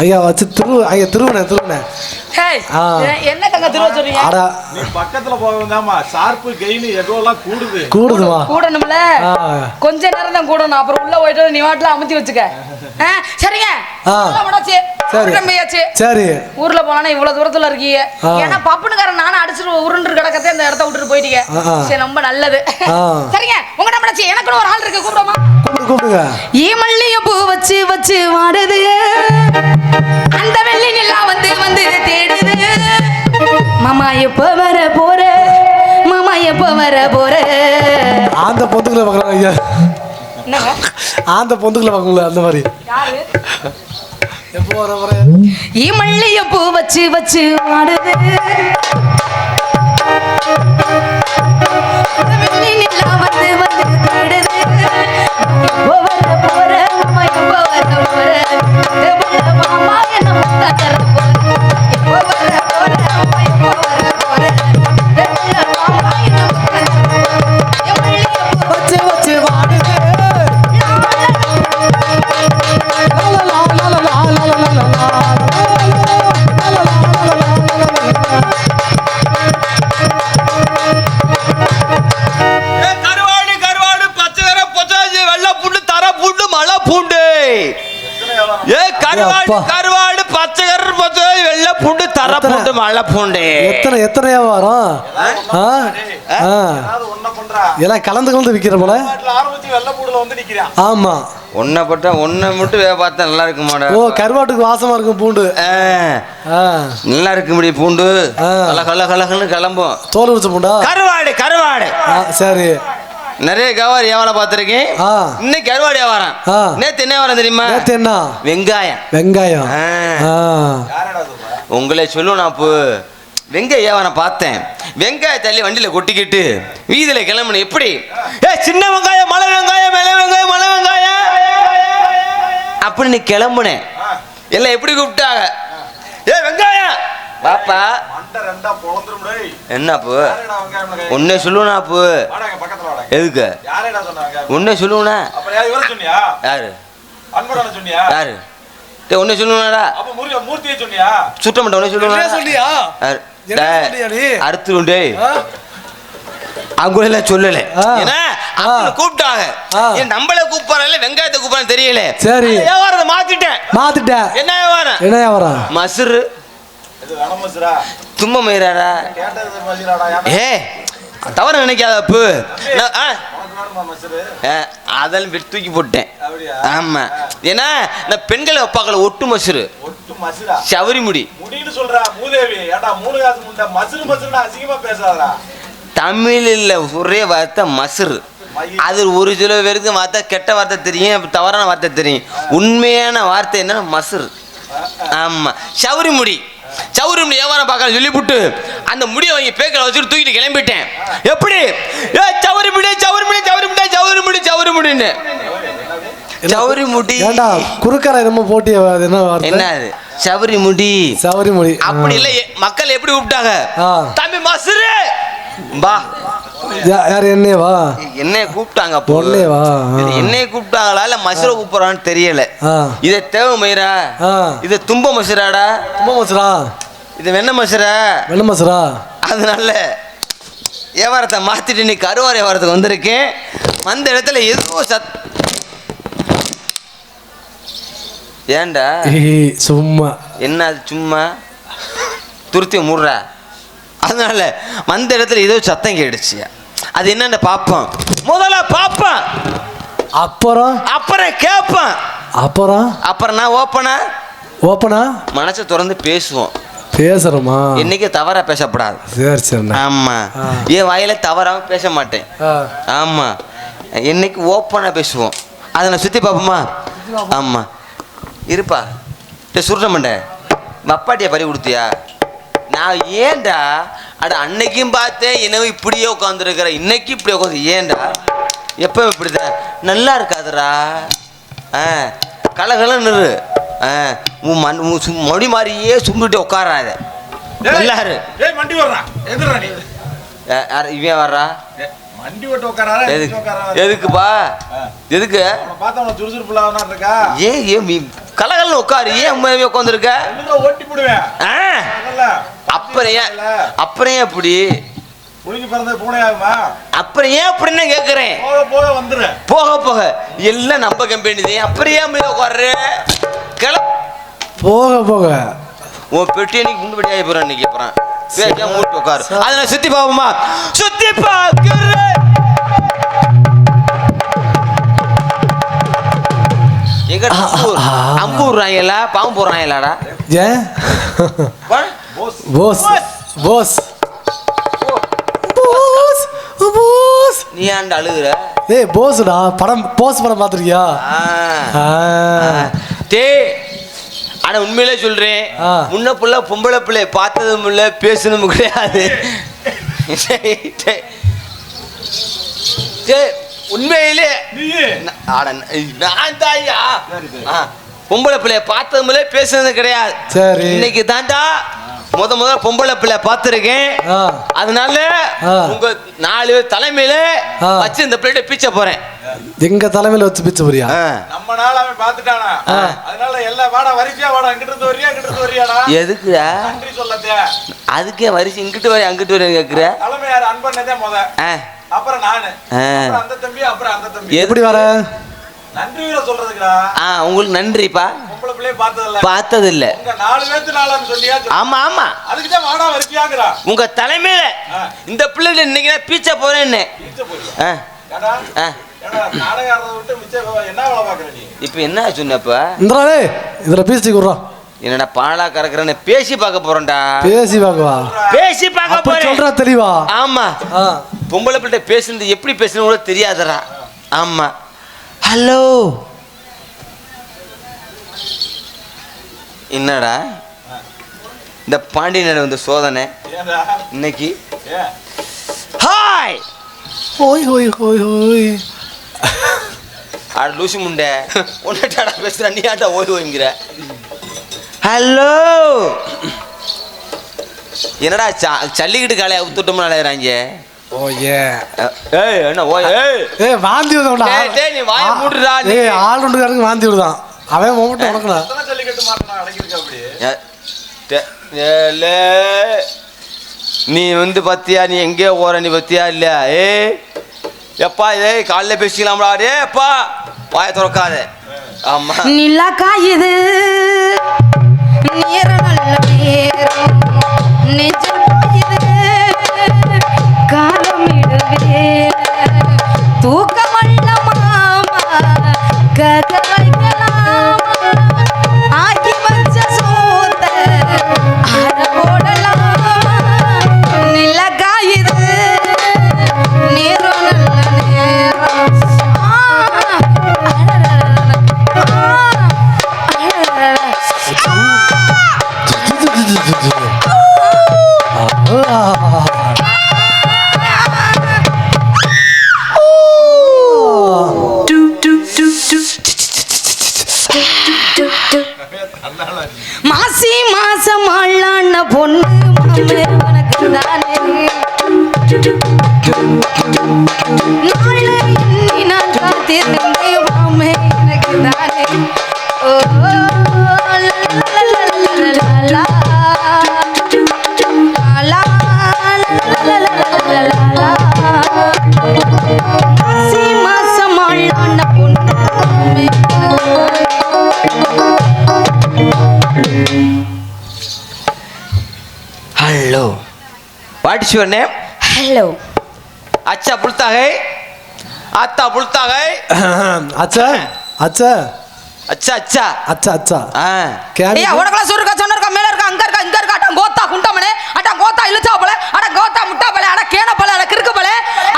ஐயா வச்சு திருவுனே ஹேய், ஆ. என்ன தங்க திருவ சொல்றீங்க? அட நீ பக்கத்துல போக வேண்டாமா, ஷார்ப்பு கெயின் எகோலாம் கூடுதுமா. கூடணும்ல, ஆ. கொஞ்ச நேரம் தான் கூடணும், அப்புறம் உள்ள போயிட்டு நீ வாட்டில அமுத்தி வச்சுக்க. சரிங்க. ஆ. மடாச்சு சரி. உருண்டமையாச்சு. சரி ஊர்ல போனா இவ்வளவு தூரத்துல இருக்கீங்க, ஆ. ஏன்னா பப்புனுக்காரன் நானும் அடிச்சுட்டு உருண்டு கிடக்கத்தே அந்த இடத்த விட்டுட்டு போயிட்டீங்க. ஆ. சரி, ரொம்ப நல்லது. ஆ. சரிங்க, உங்க நம்மளாச்சு எனக்கு ஒரு ஆள் இருக்கு, கூப்பிடுமா? கூப்பிடுங்க. ஈமல்லிய பூ வச்சு வச்சு வாடுது, அந்த வெள்ளி நிலா வந்து வந்து தேடுது. மாமா எப்ப வர போற, மாமா எப்ப வர போற. ஆந்த பொந்துக்குள்ள பார்க்கலாம் ஐயா. என்னங்க ஆந்த பொந்துக்குள்ள பார்க்கல அந்த மாதிரி. யாரு? எப்போ வர ஈமல்லிய பூ வச்சு வச்சு வாடுது, அந்த வெள்ளி நிலா வந்து வந்து தேடுது. எப்ப வர போற, மாமா எப்ப வர போற. மாமா என்ன முத்தா தர போற. எப்ப வர போற, மாமா எப்ப வர போற. மாமா என்ன முத்தா தர போற. ஈமல்லிய பூ வச்சு வச்சு வாடுது. கருவாடு கருவாடு பச்சைக்கரை பொச்சாச்சி வெள்ளை பூண்டு தர பூண்டு மலை பூண்டு. ஏ கருவாடு அப்பா. கருவாடு பச்சைக்கரை பொச்சாச்சி வெள்ளை பூண்டு தர பூண்டு மலை பூண்டு. எத்தனையா வரும்? ஒன்ன பண்றா எல்லாம் கலந்து விக்கிற போல. ஆரம்பிச்சு வெள்ளை பூடுல வந்து நிக்கிறான். ஆமா. ஒன்ன பட்டா ஒன்ன மட்டும் பார்த்தா நல்லா இருக்கு மாடா. ஓ, கருவாட்டுக்கு வாசமா இருக்கும் பூண்டு. நல்லா இருக்கு முடியும் பூண்டு. ஆ. கலகலன்னு கிளம்பும். தோல் உரிச்ச பூண்டா? கருவாடு கருவாடு. சரி. நிறைய கவாரி வியாபாரம் பார்த்துருக்கேன். ஆ. இன்னைக்கு கருவாடு வியாபாரம். ஆ. நேத்து என்ன வியாபாரம் தெரியுமா? நேத்து என்ன? வெங்காயம். ஆ. ஆ. உங்களே சொல்லுவோம். நான் இப்போ வெங்காய வியாபாரம் பார்த்தேன். வெங்காய தள்ளி வண்டியில கொட்டிக்கிட்டு வீதியில கிளம்புன எப்படி? சின்ன வெங்காயம், மலை வெங்காயம், மேல வெங்காயம், மலை வெங்காயம் அப்படின்னு கிளம்புனேன். எல்லாம் எப்படி கூப்பிட்டாங்க? வெங்காயம் பாப்பா. என்னப்பு உன்னை சொல்லுவனா? அப்பு எதுக்கு உன்னை சொல்லுவனா? யாரு யாரு உன்னை சொல்லுவனாடா? சுத்த மாட்டேன். உன்னை சொல்லுவா? அடுத்து உண்டே அவங்க சொல்லல. கூப்பிட்டாங்க. நம்மள கூப்பிடல, வெங்காயத்தை கூப்பிட தெரியல. சரி, வியாபாரத்தை மாத்திட்டேன். என்ன வியாபாரம்? மசுரு தும்ப மயிராடா. தவறு நினைக்காத அப்பு. அதெல்லாம் வெட்டி தூக்கி போட்டேன். ஆமா, ஏன்னா இந்த பெண்களை வைப்பாக்கள ஒட்டு மசுரு சவரி முடி. தமிழ் இல்ல, ஒரே வார்த்தை மசுரு. அது ஒரு சில பேருக்கு வார்த்தை கெட்ட வார்த்தை தெரியும், தவறான வார்த்தை தெரியும். உண்மையான வார்த்தை என்ன? மசுரு. ஆமா, சவரி முடி. சவுரி முடி வியாபாரம் பார்க்க சொல்லிவிட்டு அந்த முடியை வாங்கி பேக்கல வச்சுட்டு தூக்கிட்டு கிளம்பிட்டேன். எப்படி? சவுரி முடி சவுரி முடி சவுரி முடி சவுரி முடி சவுரி முடின்னு சவுரி முடி. ஏண்டா குறுக்கற நம்ம போட்டி என்ன வார்த்தை? என்ன அது? சவுரி முடி. சவுரி முடி. அப்படி இல்ல, மக்கள் எப்படி கூப்பிட்டாங்க? தம்பி மசுரு பா. யார்? என்னவா? என்ன கூப்பிட்டாங்க? பொண்ணேவா? என்ன கூப்பிட்டாங்களா இல்ல மசுர கூப்பிடுறான்னு தெரியல. இத தேவ மயிரா, இது தும்ப மசுராடா. தும்ப மசுரா. இது வெண்ண மசுரா. வெண்ண மசுரா. அதனால வியாபாரத்தை மாத்திட்டு நீ கருவார் வியாபாரத்துக்கு வந்திருக்கேன். அந்த இடத்துல ஏதோ ஏண்டா சும்மா என்ன? அது சும்மா துருத்தி மூடுறா. அதனால வந்த இடத்துல ஏதோ சத்தம் கேடுச்சு. அது என்னன்னு பாப்போம். முதல்ல பாப்பேன், அப்புறம் கேட்பேன், அப்புறம் நான் ஓப்பனா மனசை திறந்து பேசுவோம். பேசுறோமா? என்னைக்கு தவறா பேசப்படாது. சரி. ஆமா, என் வாயில தவறாம பேச மாட்டேன். ஆமா, என்னைக்கு ஓப்பனா பேசுவோம். அதை நான் சுத்தி பாப்போமா? ஆமா, இருப்பா. சுருட்ட மாட்டேன். வப்பாட்டியா பறி கொடுத்தியா? நான் ஏண்டா அட அன்னைக்கும் பார்த்தேன் என்னவோ இப்படியே உட்காந்துருக்கிற, இன்னைக்கு இப்படி உட்காந்து ஏண்டா? எப்போ இப்படிதான் நல்லா இருக்காதுரா. கலகலன்னு மொழி மாதிரியே சும்பிட்டு உட்காராத. எல்லாரு இவன் வர்றா. எதுக்கு? எதுக்குப்பா? எதுக்கு? கலகலன்னு உட்காரு. ஏன் உண்மையாவே உட்காந்துருக்க? ஓட்டி போடுவேன். அப்புறம் ஏன் அப்படி புளிக்கு பிறந்த பூனையாகுமா? அப்புறம் ஏன் அப்படின்னு கேட்குறேன். போக போக வந்துடுறேன். போக போக எல்லாம் நம்ம கம்பெனி தான். அப்புறம் ஏன் போய் உட்காரு? போக போக உன் பெட்டி அன்னைக்கு குண்டு பெட்டி ஆகி போறான். இன்னைக்கு போறான் பேச்சா மூட்டு உட்காரு. அதை நான் சுத்தி பாப்போமா? சுத்தி பார்க்கிறேன். எங்க அம்பூர்றாங்களா பாம்பு போடுறாங்களாடா? ஏன் போஸ் போஸ் போஸ் நீ ஆண்டு அழுகுற? ஏய் போஸ்டா படம் போஸ் படம் பார்த்துருக்கியா? டே ஆனா உண்மையிலே சொல்றேன், முன்ன புள்ள பொம்பளை பிள்ளை பார்த்ததும் இல்லை பேசணும் கிடையாது. உண்மையிலே நான் தாயா பொம்பளை பிள்ளைய பார்த்ததும் இல்லை பேசுனது கிடையாது. சரி இன்னைக்கு தாண்டா முதல்ல பொம்பளை பிள்ளை பார்த்துருக்கேன். அதனால உங்க 4 பேர் தலைமையில வச்சு இந்த பிள்ளைய பீச்ச போறேன். எங்க தலைமையில வச்சு பீச்ச போறியா? நம்ம நாள் அவன் பார்த்துட்டானா, அதனால எல்லா வாடா வரிசையா வாடா, அங்கிட்டு இருந்து வரியா அங்கிட்டு இருந்து வரியாடா. எதுக்குடா நன்றி சொல்லதே? அதுக்கே வரிசை இங்கிட்டு வரி அங்கிட்டு வரி கேக்குற. தலைமை யார்? அன்பனதே முத, அப்புறம் நானு, அப்புறம் அந்த தம்பி, அப்புறம் அந்த தம்பி. எப்படி வர நன்றி சொல்றதுக்குடா? உங்களுக்கு நன்றிப்பா. பொம்பளை பிள்ளைய பார்த்தது இல்ல. உங்க 4 பேத்து நாளான்னு சொல்லியா? ஆமா ஆமா, அதுக்கு தான் வாடா வரிசையாங்கறா. உங்க தலைமையில இந்த பிள்ளைல இன்னைக்கு நான் பீச்ச போறேன்னு. பீச்ச போறியா? ஏடா நாடகாரத விட்டு மிச்ச என்ன வேலை பாக்குற நீ? இப்போ என்ன சொன்னப்ப இந்தடா இதுல பீச்சி குறா. என்னடா பாலா கறக்குறேன்னு பேசி பார்க்க போறேன்டா. பேசி பார்க்கவா? பேசி பார்க்க போறேன். சொல்றா தெளிவா? ஆமா. பொம்பளை பிள்ளை பேசுறது எப்படி பேசணும் கூட தெரியாதடா. ஆமா. ஹலோ என்னடா இந்த பாண்டியனோட வந்து சோதனை இன்னைக்கு? ஹாய் ஹோய் ஹோய் ஹோய் ஹோய். ஆட லூசி முண்டை ஒன்னட்டாடா பேசுற, நீ ஆட்டா ஓய் ஓய்ங்கிற. ஹலோ என்னடா சல்லிக்கிட்டு காலையை அவுத்துட்டோம்னு அலையறாங்க. ஓயே ஏய் என்ன ஓய் ஏய் வாந்தி வருதுடா. டேய் நீ வாயை மூடுடா. ஏய் ஆள் ரெண்டுகாரங்க வாந்தி வருதான். அவன் மொமட்ட உனக்குடா. எத்தனை ஜல்லிக்கட்டு மாட்டனா அடக்கிருக்க அப்படியே. ஏலே நீ வந்து பத்தியா? நீ எங்கே ஓர நீ பத்தியா இல்ல? ஏய் எப்பா ஏய் காலைல பேசிக்கலாம்டா. டேய் அப்பா வாயை திறக்காத. ஆமா நிலா காயுது நேரம் நல்ல நேரம் நெஞ்சம் காயுது காலம் இடுவே தூக்கமல்ல மாமா கதவைக்கலாமா ஆக்கி வச்ச சோத்த அற போடலாம். நிலா காயுது நேரம் நல்ல நேரம் மாசி மாசம் ஆளான பொண்ணு மாமே உனக்கு தானே நாளை எண்ணி நான் காத்திருந்தேன் மாமே எனக்கு தானே. ஓ மாசி மாசம் ஆளான பொண்ணு மாமே. Hello what is your name? Hello अच्छा बोलता है आता बोलता है अच्छा अच्छा अच्छा अच्छा अच्छा अच्छा क्या ஏய் உனக்குலாம் சொல்றக்க சொன்னர்க்க மேல இருக்க அங்க இருக்க இங்க இருக்க அட கோத்தா குண்டமனே அட கோத்தா இழுச்சா போல அட கோத்தா முட்டா போல அட கேன போல அட கிறுக்கு போல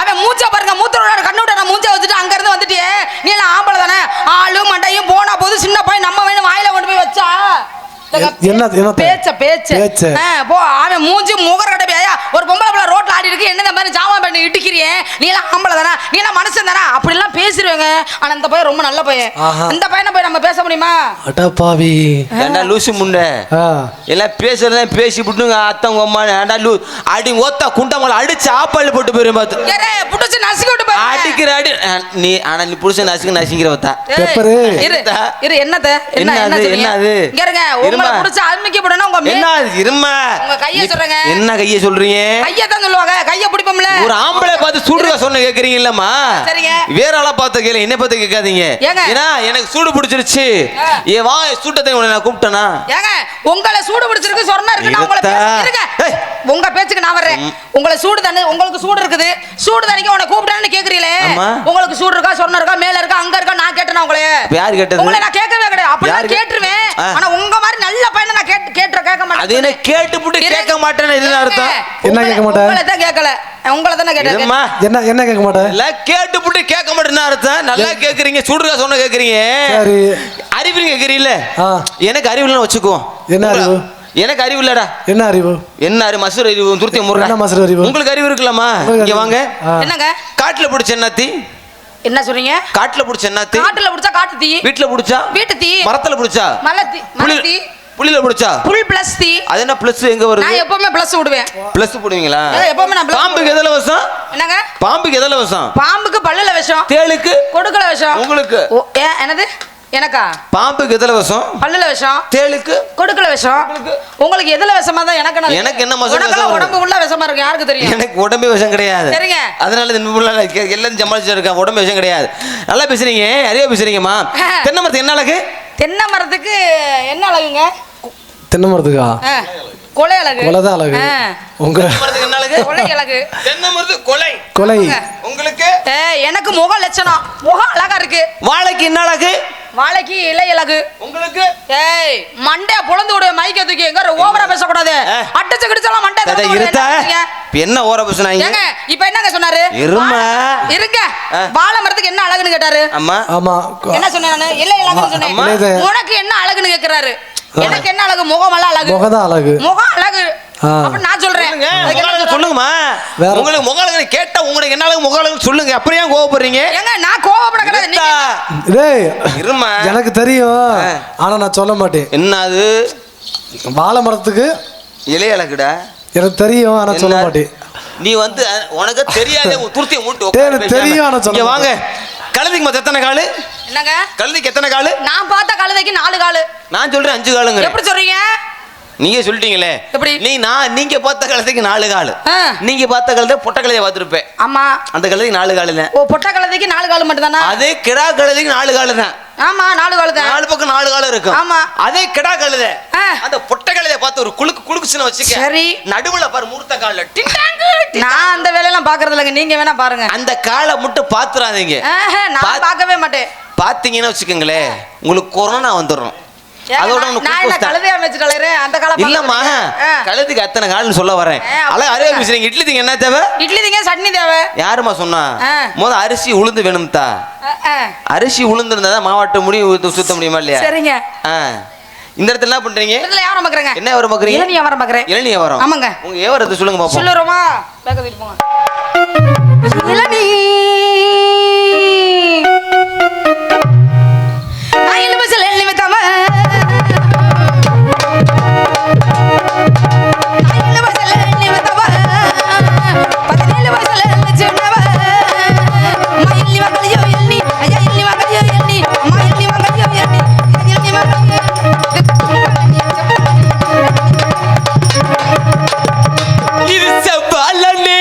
அவன் மூச்ச பாருங்க மூத்தரோட கண்ணுட நான் மூஞ்ச வச்சிட்டு அங்க இருந்து வந்துட்டியே நீ எல்லாம் ஆம்பள தானே ஆளு மண்டையும் போனா போது சின்ன பையன் நம்ம வேணும் வாயில கொண்டு போய் வச்சா என்ன பேச்ச போ அவன் மூஞ்சி முகர கடை ஒரு பொம்பளை ரோட்ல ஆடி மாறி இருக்கு, என்ன மாதிரி ஜாமான் பண்ணி இடிக்கிறியே, நீ எல்லாம் ஆம்பளை தானா, நீ எல்லாம் மனுஷன் தானா, அப்படி எல்லாம் பேசிடுவேங்க. ஆனா இந்த பையன் ரொம்ப நல்ல பையன். இந்த பையனை போய் நம்ம பேச முடியுமா? அடா பாவி, ஏண்டா லூசு முண்டை, எல்லாம் பேசுறதா பேசி விட்டுங்க. அத்தவங்க அம்மா ஏண்டா அடி ஓத்தா குண்டமலை அடிச்சு ஆப்பாள் போட்டு போயிரும் பார்த்து புடிச்சு நசுக்கி விட்டு போய் அடிக்கிற அடி நீ. ஆனா நீ புடிச்ச நசுங்கிற வத்தா என்னது உங்களை புடிச்சு அல்மிக்க போடணும். உங்க என்ன இருமா உங்க கையை சொல்றேங்க. என்ன கையை சொல்றீங்க? கையை தான் சொல்லுவாங்க, கையை பிடிப்போம்ல. ஒரு ஆம்பளை பார்த்து சூடுக சொன்ன கேக்குறீங்க இல்லம்மா? சரிங்க. வேற ஆளா பார்த்து கேளு, என்ன பார்த்து கேட்காதீங்க. ஏன்னா எனக்கு சூடு பிடிச்சிருச்சு, ஏ வா சூட்டத்தை நான் கூப்பிட்டேனா? ஏங்க உங்களை சூடு பிடிச்சிருக்கு சொன்னா இருக்கு, நான் உங்களை இருங்க உங்க பேச்சுக்கு நான் வர்றேன். உங்களை சூடு தானே, உங்களுக்கு சூடு இருக்குது, சூடு தானே உன்னை கூப்பிட்டான்னு கேக்குறீங்களே. உங்களுக்கு சூடு இருக்கா, சொன்ன இருக்கா, மேல இருக்கா, அங்க இருக்கா, நான் கேட்டேனா உங்களை? யார் கேட்டது? உங்களை நான் கேட்கவே கிடையாது. அப்படி கேட்டுருவேன். ஆனா உங்க மாதிரி நல்ல பையனை நான் கேட்க மாட்டேன். அது என்ன கேட்டுப்புட்டு கேட்க மாட்டேன்னு என்ன அர்த்தம்? என்ன கேட்க மாட்டேன்? உங்களை தான் கேட்கல, உங்களை தானே கேட்டேன். என்ன என்ன கேட்க மாட்டேன்? இல்ல கேட்டுப்புட்டு கேட்க மாட்டேன்னு அர்த்தம். நல்லா கேக்குறீங்க, சூடுக சொன்ன கேக்குறீங்க. அறிவு கேக்குறீல்ல, எனக்கு அறிவு இல்லைன்னு வச்சுக்கோ. என்ன அறிவு? எனக்கு அறிவு இல்லடா. என்ன அறிவு? என்ன அறிவு? மசூர் அறிவு, துருத்தி முருகன். என்ன மசூர் அறிவு? உங்களுக்கு அறிவு இருக்கலாமா? இங்க வாங்க. என்னங்க? காட்டுல பிடிச்ச என்னாத்தி? என்ன சொல்றீங்க? காட்டுல பிடிச்ச என்னாத்தி? காட்டுல பிடிச்சா காட்டு தீ, வீட்ல பிடிச்சா வீட்டு தீ, மரத்துல பிடிச்சா மலத்தி, மலத்தி, புளில பிடிச்சா புல் பிளஸ் தீ. அது என்ன பிளஸ் எங்க வருது? நான் எப்பவுமே பிளஸ் விடுவேன். பிளஸ் போடுவீங்களா? எப்பவுமே நான். பாம்புக்கு எதல விஷம்? என்னங்க? பாம்புக்கு எதல விஷம்? பாம்புக்கு பல்லுல விஷம். தேளுக்கு கொடுக்கல விஷம். உங்களுக்கு என்னது? எனக்கா? பாம்புக்கு எதல விஷம்? பல்லுல விஷம். தேளுக்கு கொடுக்கல விஷம். உங்களுக்கு எதல விஷமா தான்? எனக்கு என்ன விஷம்? உடம்பு உள்ள விஷமா இருக்கு, யாருக்கு தெரியும்? எனக்கு உடம்பு விஷம் கிடையாது. சரிங்க. அதனால எல்லாரும் சமாளிச்சு இருக்கேன், உடம்பு விஷம் கிடையாது. நல்லா பேசுறீங்க, அறிவா பேசுறீங்கம்மா. தென்னை மரத்துக்கு என்ன அழகு? தென்னை மரத்துக்கு என்ன அழகுங்க? தென்னை மரத்துக்கா கொலை அழகு. கொலை தான் அழகு. உங்க மரத்துக்கு என்ன அழகு? கொலை அழகு. தென்னை மரத்துக்கு கொலை கொலை. உங்களுக்கு? எனக்கு முக லட்சணம், முகம் அழகா இருக்கு. வாழைக்கு என்ன அழகு? வாழைக்கு இலை அழகு. உங்களுக்கு? ஏய் மண்டே பொளந்து விடு, மைக்க தூக்கி. எங்க ஓவரா பேசக்கூடாது, அடிச்சு கிடிச்சலாம் மண்டே தூக்கி. என்ன ஓவரா பேசுனாங்க? ஏங்க இப்போ என்னங்க சொன்னாரு? இருமா இருங்க. வாழை மரத்துக்கு என்ன அழகுன்னு கேட்டாரு. அம்மா ஆமா என்ன சொன்னானே? இலை அழகுன்னு சொன்னேன். உனக்கு என்ன அழகுன்னு கேக்குறாரு. எனக்கு என்ன அழகு? முகம் எல்லாம் அழகு. முகம் தான் அழகு. முகம் அழகு அப்ப நான் சொல்றேன். சொல்லுங்கம்மா, உங்களுக்கு முகம் அழகு கேட்டா உங்களுக்கு என்ன அழகு? முகம் அழகு சொல்லுங்க. அப்புறம் ஏன் கோவப்படுறீங்க? ஏங்க நான் கோவப்பட கிடையாது. நீங்க டேய் இருமா, எனக்கு தெரியும் ஆனா நான் சொல்ல மாட்டேன். என்ன அது? வாழை மரத்துக்கு இலை அழகுடா. எனக்கு தெரியும் ஆனா சொல்ல மாட்டேன். நீ வந்து உனக்கு தெரியாத துருத்திய மூட்டு தெரியும் ஆனா சொல்ல. வாங்க. கழுதைக்கு மொத்தம் எத்தனை காலு? என்னங்க? கழுதைக்கு எத்தனை காலு? நான் பார்த்த கழுதைக்கு 4 காலு. நான் சொல்றேன் 5 காலுங்க. எப்படி சொல்றீங்க? நீங்க சொல்லிட்டீங்களே. எப்படி? நீங்க பார்த்த கழுதைக்கு 4 காலு. நீங்க பார்த்த கழுதை பொட்ட கழுதைய பார்த்திருப்பேன். ஆமா, அந்த கழுதைக்கு 4 காலு இல்ல. ஓ, பொட்ட கழுதைக்கு 4 காலு மட்டும் தானா? அதே கிடா கழுதைக்கு 4 காலு தான். ஆமா 4 காலு தான். 4 பக்கம் 4 காலு இருக்கும். ஆமா, அதே கிடா கழுதை அந்த பொட்ட கழுதைய பார்த்து ஒரு குலுக்குச்சுன்னு வச்சுக்க. சரி, நடுவுல பாரு மூர்த்த கால்ல டிங்டாங்கு. நான் அந்த வேலையெல்லாம் பாக்குறது இல்லங்க, நீங்க வேணா பாருங்க. அந்த காலை மட்டும் பாத்துறாதீங்க. நான் பார்க்கவே மாட்டேன். பாத்தீங்கன்னா வச்சுக்கோங்களே உங்களுக்கு கொரோனா வந்துடும். அதோட கழுதையா வச்சுட்டேன் அந்த காலம் இல்லம்மா. கழுதைக்கு அத்தனை கால்னு சொல்ல வரேன். அழகா அறிவா பேசுறீங்க. இட்லி திங்க என்ன தேவை? இட்லி திங்க சட்னி தேவை. யாருமா சொன்னா? முதல்ல அரிசி உளுந்து வேணும்தா. அரிசி உளுந்து இருந்தா மாவாட்ட முடியும், சுத்த முடியுமா இல்லையா? சரிங்க. இந்த இடத்துல என்ன பண்றீங்க? இதுல வியாபாரம் பாக்குறீங்க. என்ன வியாபாரம் பாக்குறீங்க? இளநீ வியாபாரம் பாக்குறேன். இளநீ வியாபாரம். ஆமாங்க. உங்க வியாபாரத்தை சொல்லுங்க பாப்போம். சொல்லுறோமா? பேக்க தூக்கிட்டு போங்க. இளநீ ஐல பசல இளநீ வித்தாம ஐல பசல இளநீ வித்தாம 17 வயசுல சொன்னவ மயிலி வகலியோ இளநீ ஐயா இளநீ வகலியோ இளநீ அம்மா இளநீ வகலியோ இளநீ இளநீ வகலியோ இது செவ்வாழனே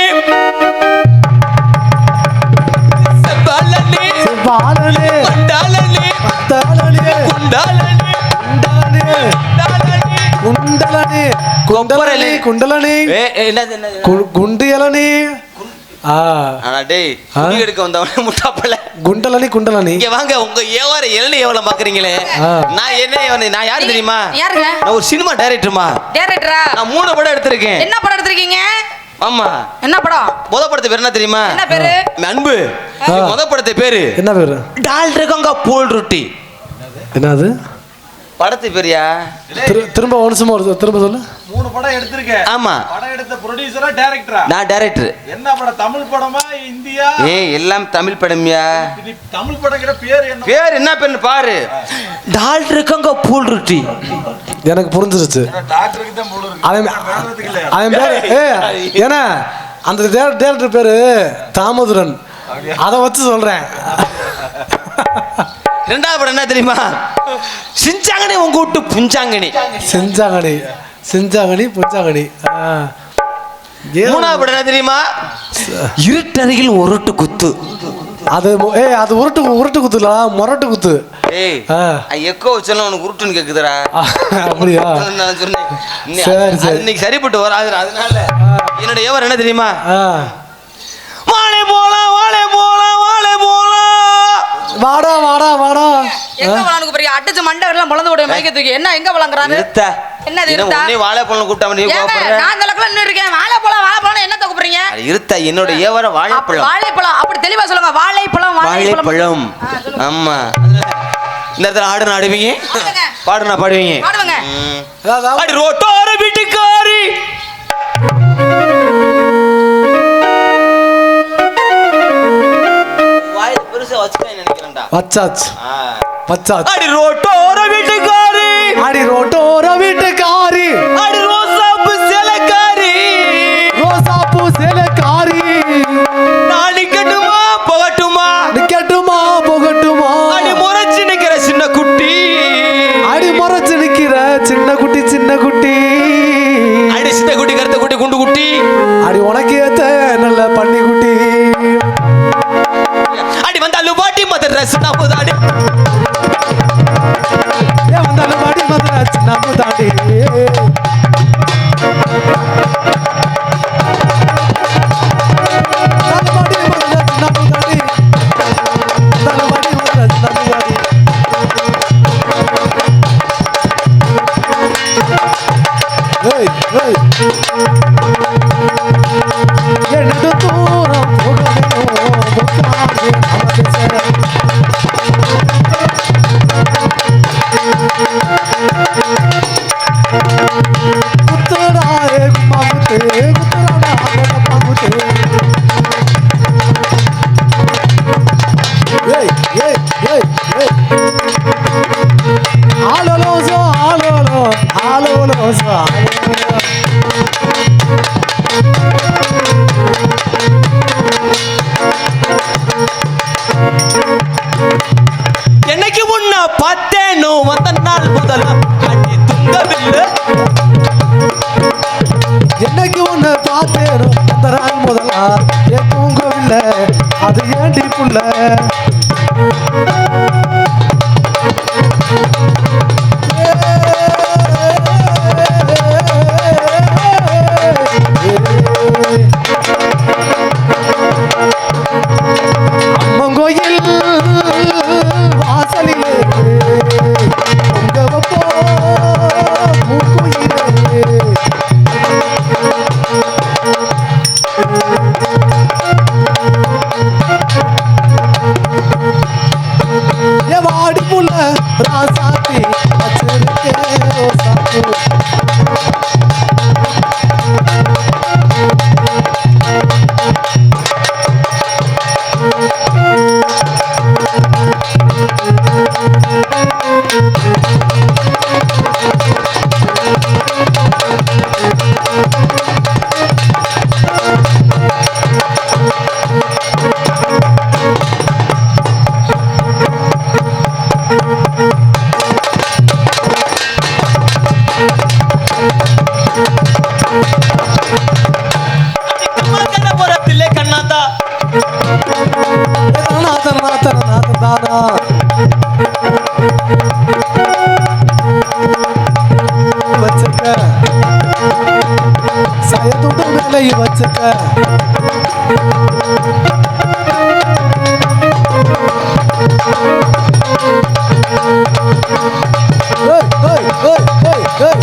செவ்வாழனே செவ்வாழனே மண்டாலனே மண்டாலனே குண்டாலனே குண்டாலனே குண்டலனே குண்டலனே குண்டலனே என்னது குண்டு இளநீ. டேய் குடி எடுக்க வந்தவனே முட்டாப்பல. குண்டலனி குண்டலனி. இங்க வாங்க. உங்க ஏவார இளநீ எவ்வளவு பாக்குறீங்களே. நான் என்ன நான் யாரு தெரியுமா? யாருங்க? நான் ஒரு சினிமா டைரக்டர்மா. டைரக்டரா? நான் 3 படம் எடுத்திருக்கேன். என்ன படம் எடுத்திருக்கீங்க? ஆமா. என்ன படம்? முத படத்து பேர் என்ன தெரியுமா? என்ன பேரு? அன்பு. முத படத்து பேரு என்ன பேரு? டால்டர் கங்கா போல் ரொட்டி. என்னது படத்து பேரியா? திரும்ப ஒன்சுமா திரும்ப சொல்லு. 3 படம் எடுத்திருக்க. ஆமா. படம் எடுத்த ப்ரொடியூசரா டைரக்டரா? நான் டைரக்டர். என்ன படம்? தமிழ் படமா இந்தியா? எல்லாம் தமிழ் படம்யா. தமிழ் படம் கிட்ட பேர் என்ன? பேர் என்ன பேரு பாரு. டாக்டர் இருக்காங்க பூல் ரொட்டி. எனக்கு புரிஞ்சிருச்சு. டாக்டருக்கு தான் போல இருக்கு. அவன் பேரு ஏன்னா அந்த டேரக்டர் பேரு தாமோதரன். அதை வச்சு சொல்றேன். ரெண்டாவது படம் என்ன தெரியுமா? சிஞ்சாங்கனி உங்க விட்டு புஞ்சாங்கனி. செஞ்சாங்கனி புஞ்சாங்கனி. மூணாவது படம் என்ன தெரியுமா? இருட்டறையில் உருட்டு குத்து. அது அது உருட்டு குத்துல மொரட்டு குத்து. எக்கோ வச்சாலும் உனக்கு உருட்டுன்னு கேக்குதுடா. அப்படியா? நான் சொன்னேன் இன்னைக்கு சரிப்பட்டு வராது. அதனால என்னோட ஏவர் என்ன தெரியுமா? வாழை போலாம் வாழை போலாம் வாழை போலாம். வாடா வாடா வாடா. எங்க வளனுக்கு பெரிய அடிச்சு மண்டை எல்லாம் பொளந்து விடுற மைக்கத்துக்கு என்ன எங்க வளங்கறாரு? என்ன நிறுத்தா? நீ வாழைப்பழம் கூப்பிட்டா நீ கோபப்படுற. நான் அந்த லக்கல நின்னு இருக்கேன். வாழைப்பழம் என்ன தகுப்புறீங்க? இருத்தா என்னோட ஏவர வாழைப்பழம். வாழைப்பழம் அப்படி தெளிவா சொல்லுங்க. வாழைப்பழம். ஆமா. இந்த இடத்துல ஆடு ஆடுவீங்க, பாடுனா பாடுவீங்க. பாடுவாங்க. அடி ரோட்டோர வீட்டுக்காரி. வாயில பெருசா வச்சுட்டேன்னு நினைக்கிறேன்டா. வச்சாச்சு. அடி ரோட்டோர வீட்டுக்காரி. அடி ரோட்டோர வீட்டுக்காரி. அடி ரோசாப்பூ சேலக்காரி. ரோசாப்பூ சேலக்காரி. நான் நிக்கட்டுமா போகட்டுமா? நிக்கட்டுமா போகட்டுமா? அடி முறைச்சு நிக்கிற சின்ன குட்டி. அடி முறைச்சு நிக்கிற சின்ன குட்டி சின்ன குட்டி. அடி சின்ன குட்டி கருத்த குட்டி குண்டு குட்டி. அடி உனக்கு ஏத்த நல்ல பண்ணி குட்டி. அடி வந்தாலும் பாட்டி மதரஸ் நம்புதாடி. வந்தாலும் பாட்டி மதரஸ் நம்புதாடி. என்னது தூரம் குத்துறாயே குமாமுத்து குத்துறாடா குமாமுத்து. ஏய் ஏய் ஏய் ஏய் ஆலோலோசோ ஆலோலோ ஆலோலோசோ ஆலோலோ. என்னைக்கு முன்ன பார்த்தேனோ வந்த நாள் முதல் அடி துங்கவில்லை. என்னைக்கு ஒண்ணு பார்த்தேனோ அந்த நாள் முதலா என் தூங்கவில்லை. அது ஏண்டி புள்ள? அம்மங்கோயில் வாசலிலே பொங்க வைப்போ மூக்குயிலே. வாடி புள்ள ராசாத்தி வச்சிருக்கே ரோசாப்பூ. புறத்திலே கண்ணாத்தா தானா வச்சிருக்க சயதுண்டு மேலே வச்சிருக்க. ஏய் ஏய் ஏய் ஏய் ஏய்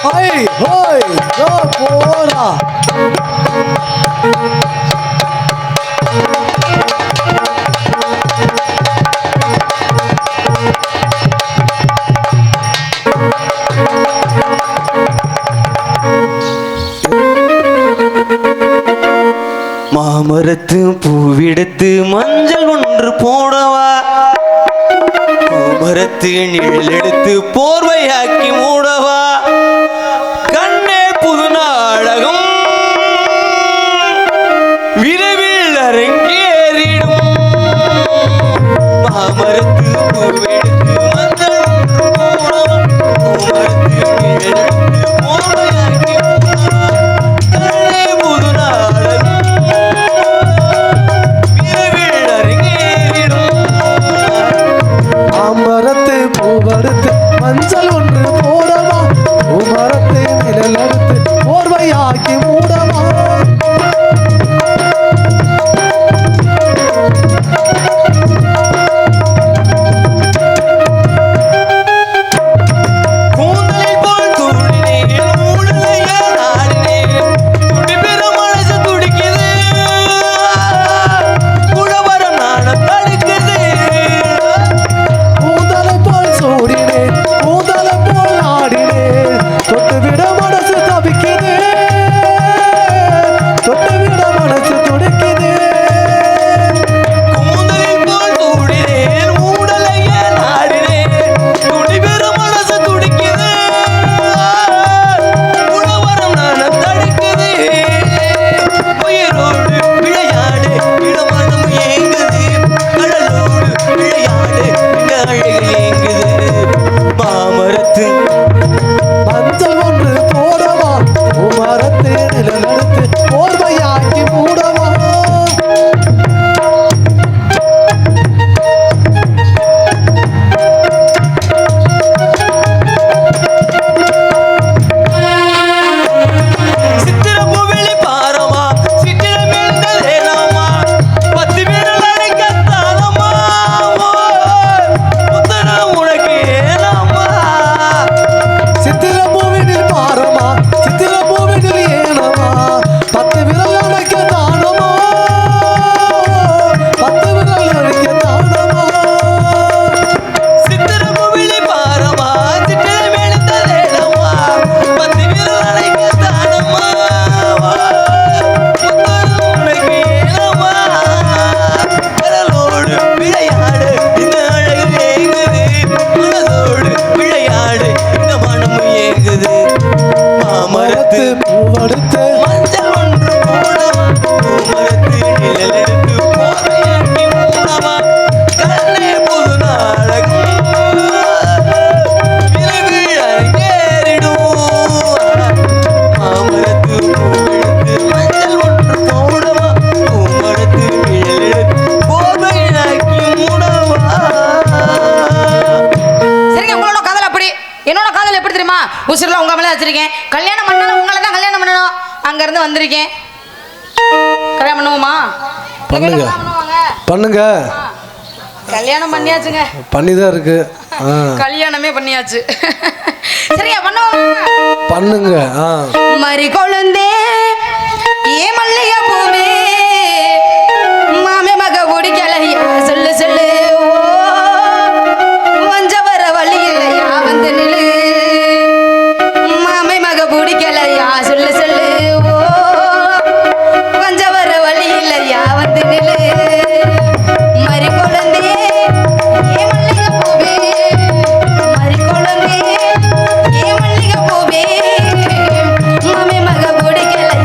ஹோய் ஹோய் ஜோ போடா. மாமரத்து பூவெடுத்து மஞ்சள் ஒன்று போடவா, பூமரத்து நிழல் எடுத்து போர்வையாக்கி மூடவா, கண்ணே புது நாடகம் விரைவில் அரங்கேறிடும். மாமரத்து பூவெடுத்து மஞ்சள் ஒன்று போடவா, பூமரத்து நிழல் எடுத்து போர்வையாக்கி மூடவா, கண்ணே புது நாடகம் மாமரத்தை பூவெடுத்து மஞ்சள் ஒன்று போடவா, பூமரத்தை நிழல் எடுத்து போர்வையாக்கி மூடவா. கூந்தலில் போல் துள்ளினேன், ஊடலையே நாடினேன், துடிபெற மனசு துடிக்குது, உழவரம் நாணம் தடுக்குது. கூந்தலை போல் சூடினேன், கூந்தலை போல் ஆடினேன், தொட்டுவிட மனசு தவிக்குது, தொட்டுவிட மனசு துடிக்குது. கூந்தலில் போல் துள்ளினேன், ஊடலையே நாடினேன், துடிபெற மனசு துடிக்குது, உழவரம் நாணம் தடுக்குது. உயிரோடு விளையாடு இடமனம் ஏங்குது, கடலோடு விளையாடு இந்த அழகு ஏங்குது. மாமரத்து மஞ்சள் ஒன்று போடவா, பூமரத்தை நிழல் எடுத்து போர்வையாக்கி மூடவா. சித்திரப்பூவெளி பாரமா, சித்திரம் எழுந்ததேனாமா, பத்து விரல் அடைக்கத்தானம்மா, புத்தனா உனக்கு ஏனாமா. சித்திர பூவினில் பாரமா, சித்திர பூவினில் ஏனமா, பத்து விரல் அணைக்க தானமா, பத்து விரல் அணைக்க தானமா. சித்திரப்பூவெளி பாரமா, சித்திரம் எழுந்ததேனாமா, பத்து விரல் அடைக்கத்தானம்மா, புத்தனா உனக்கு ஏனாமா. கடலோடு விளையாடு இந்த அழகு ஏங்குது, மனதோடு விளையாடு இந்த மனம் ஏங்குது. மாமரத்து மரத்து பூவெடுத்து மஞ்சள் ஒன்று போடவா, பூமரத்து நிழல் எடுத்து போர்வையாக்கி மூடவா, கண்ணே புது நாடகம் விரைவில் அரங்கேறிடும். மாமரத்து பூவெடுத்து மஞ்சள் ஒன்று போடவா, பூமரத்து நிழல் எடுத்து போர்வையாக்கி மூடவா. சரிங்க, உங்களோட காதல் அப்படி, என்னோட காதல் எப்படி தெரியுமா? உசுரில் உங்க மேலே வச்சிருக்கேன். கல்யாணம் பண்ணாலும் உங்களை தான் கல்யாணம் பண்ணணும். அங்கேருந்து வந்திருக்கேன். கல்யாணம் பண்ணுவோமா? பண்ணுங்க. கல்யாணம் பண்ணுவாங்க. பண்ணுங்க. கல்யாணம் பண்ணியாச்சுங்க. பண்ணிதான் இருக்கு. கல்யாணமே பண்ணியாச்சு. சரிங்க, பண்ணுவோமா? பண்ணுங்க. மறி கொழுந்தே ஏ மல்லிகை பூவே, மாமே மக பிடிக்கலையா சொல்லு சொல்லு, வஞ்ச வர வழி இல்லையா வந்து நில்லு, மாமே மக பிடிக்கலையா சொல்லு சொல்லு, வஞ்ச வர வழி இல்லையா வந்து நில்லு. மறி கொழுந்தே ஏ மல்லிகை பூவே, மறி கொழுந்தே ஏ மல்லிகை பூவே, மாமே மக பிடிக்கலையா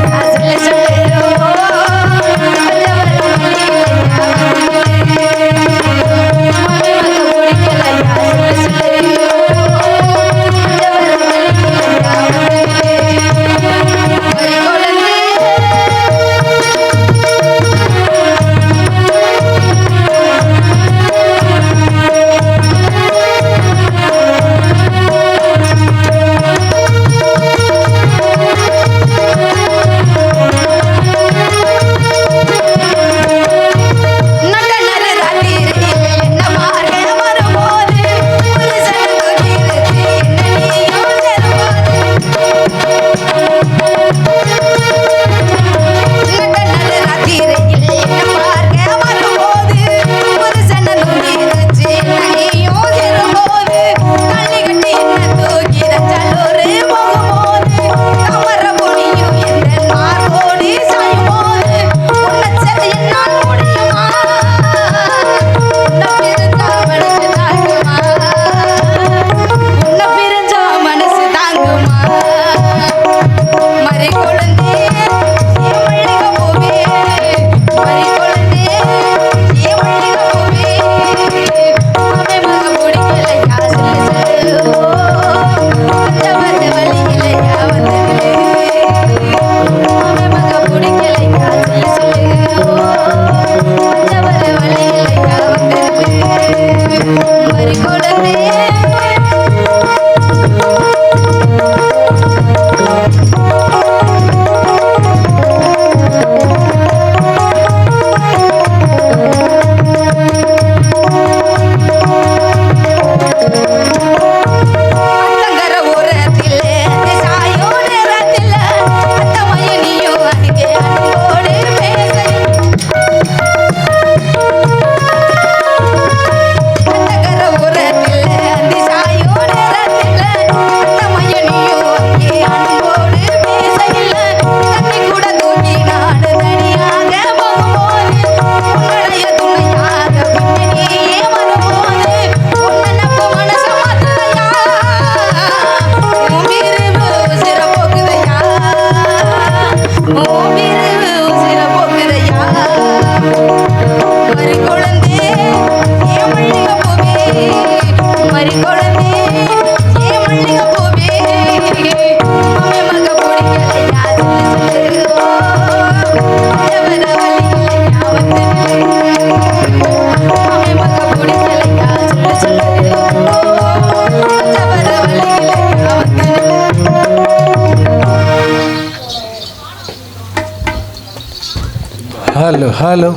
ஹலோ ஹலோ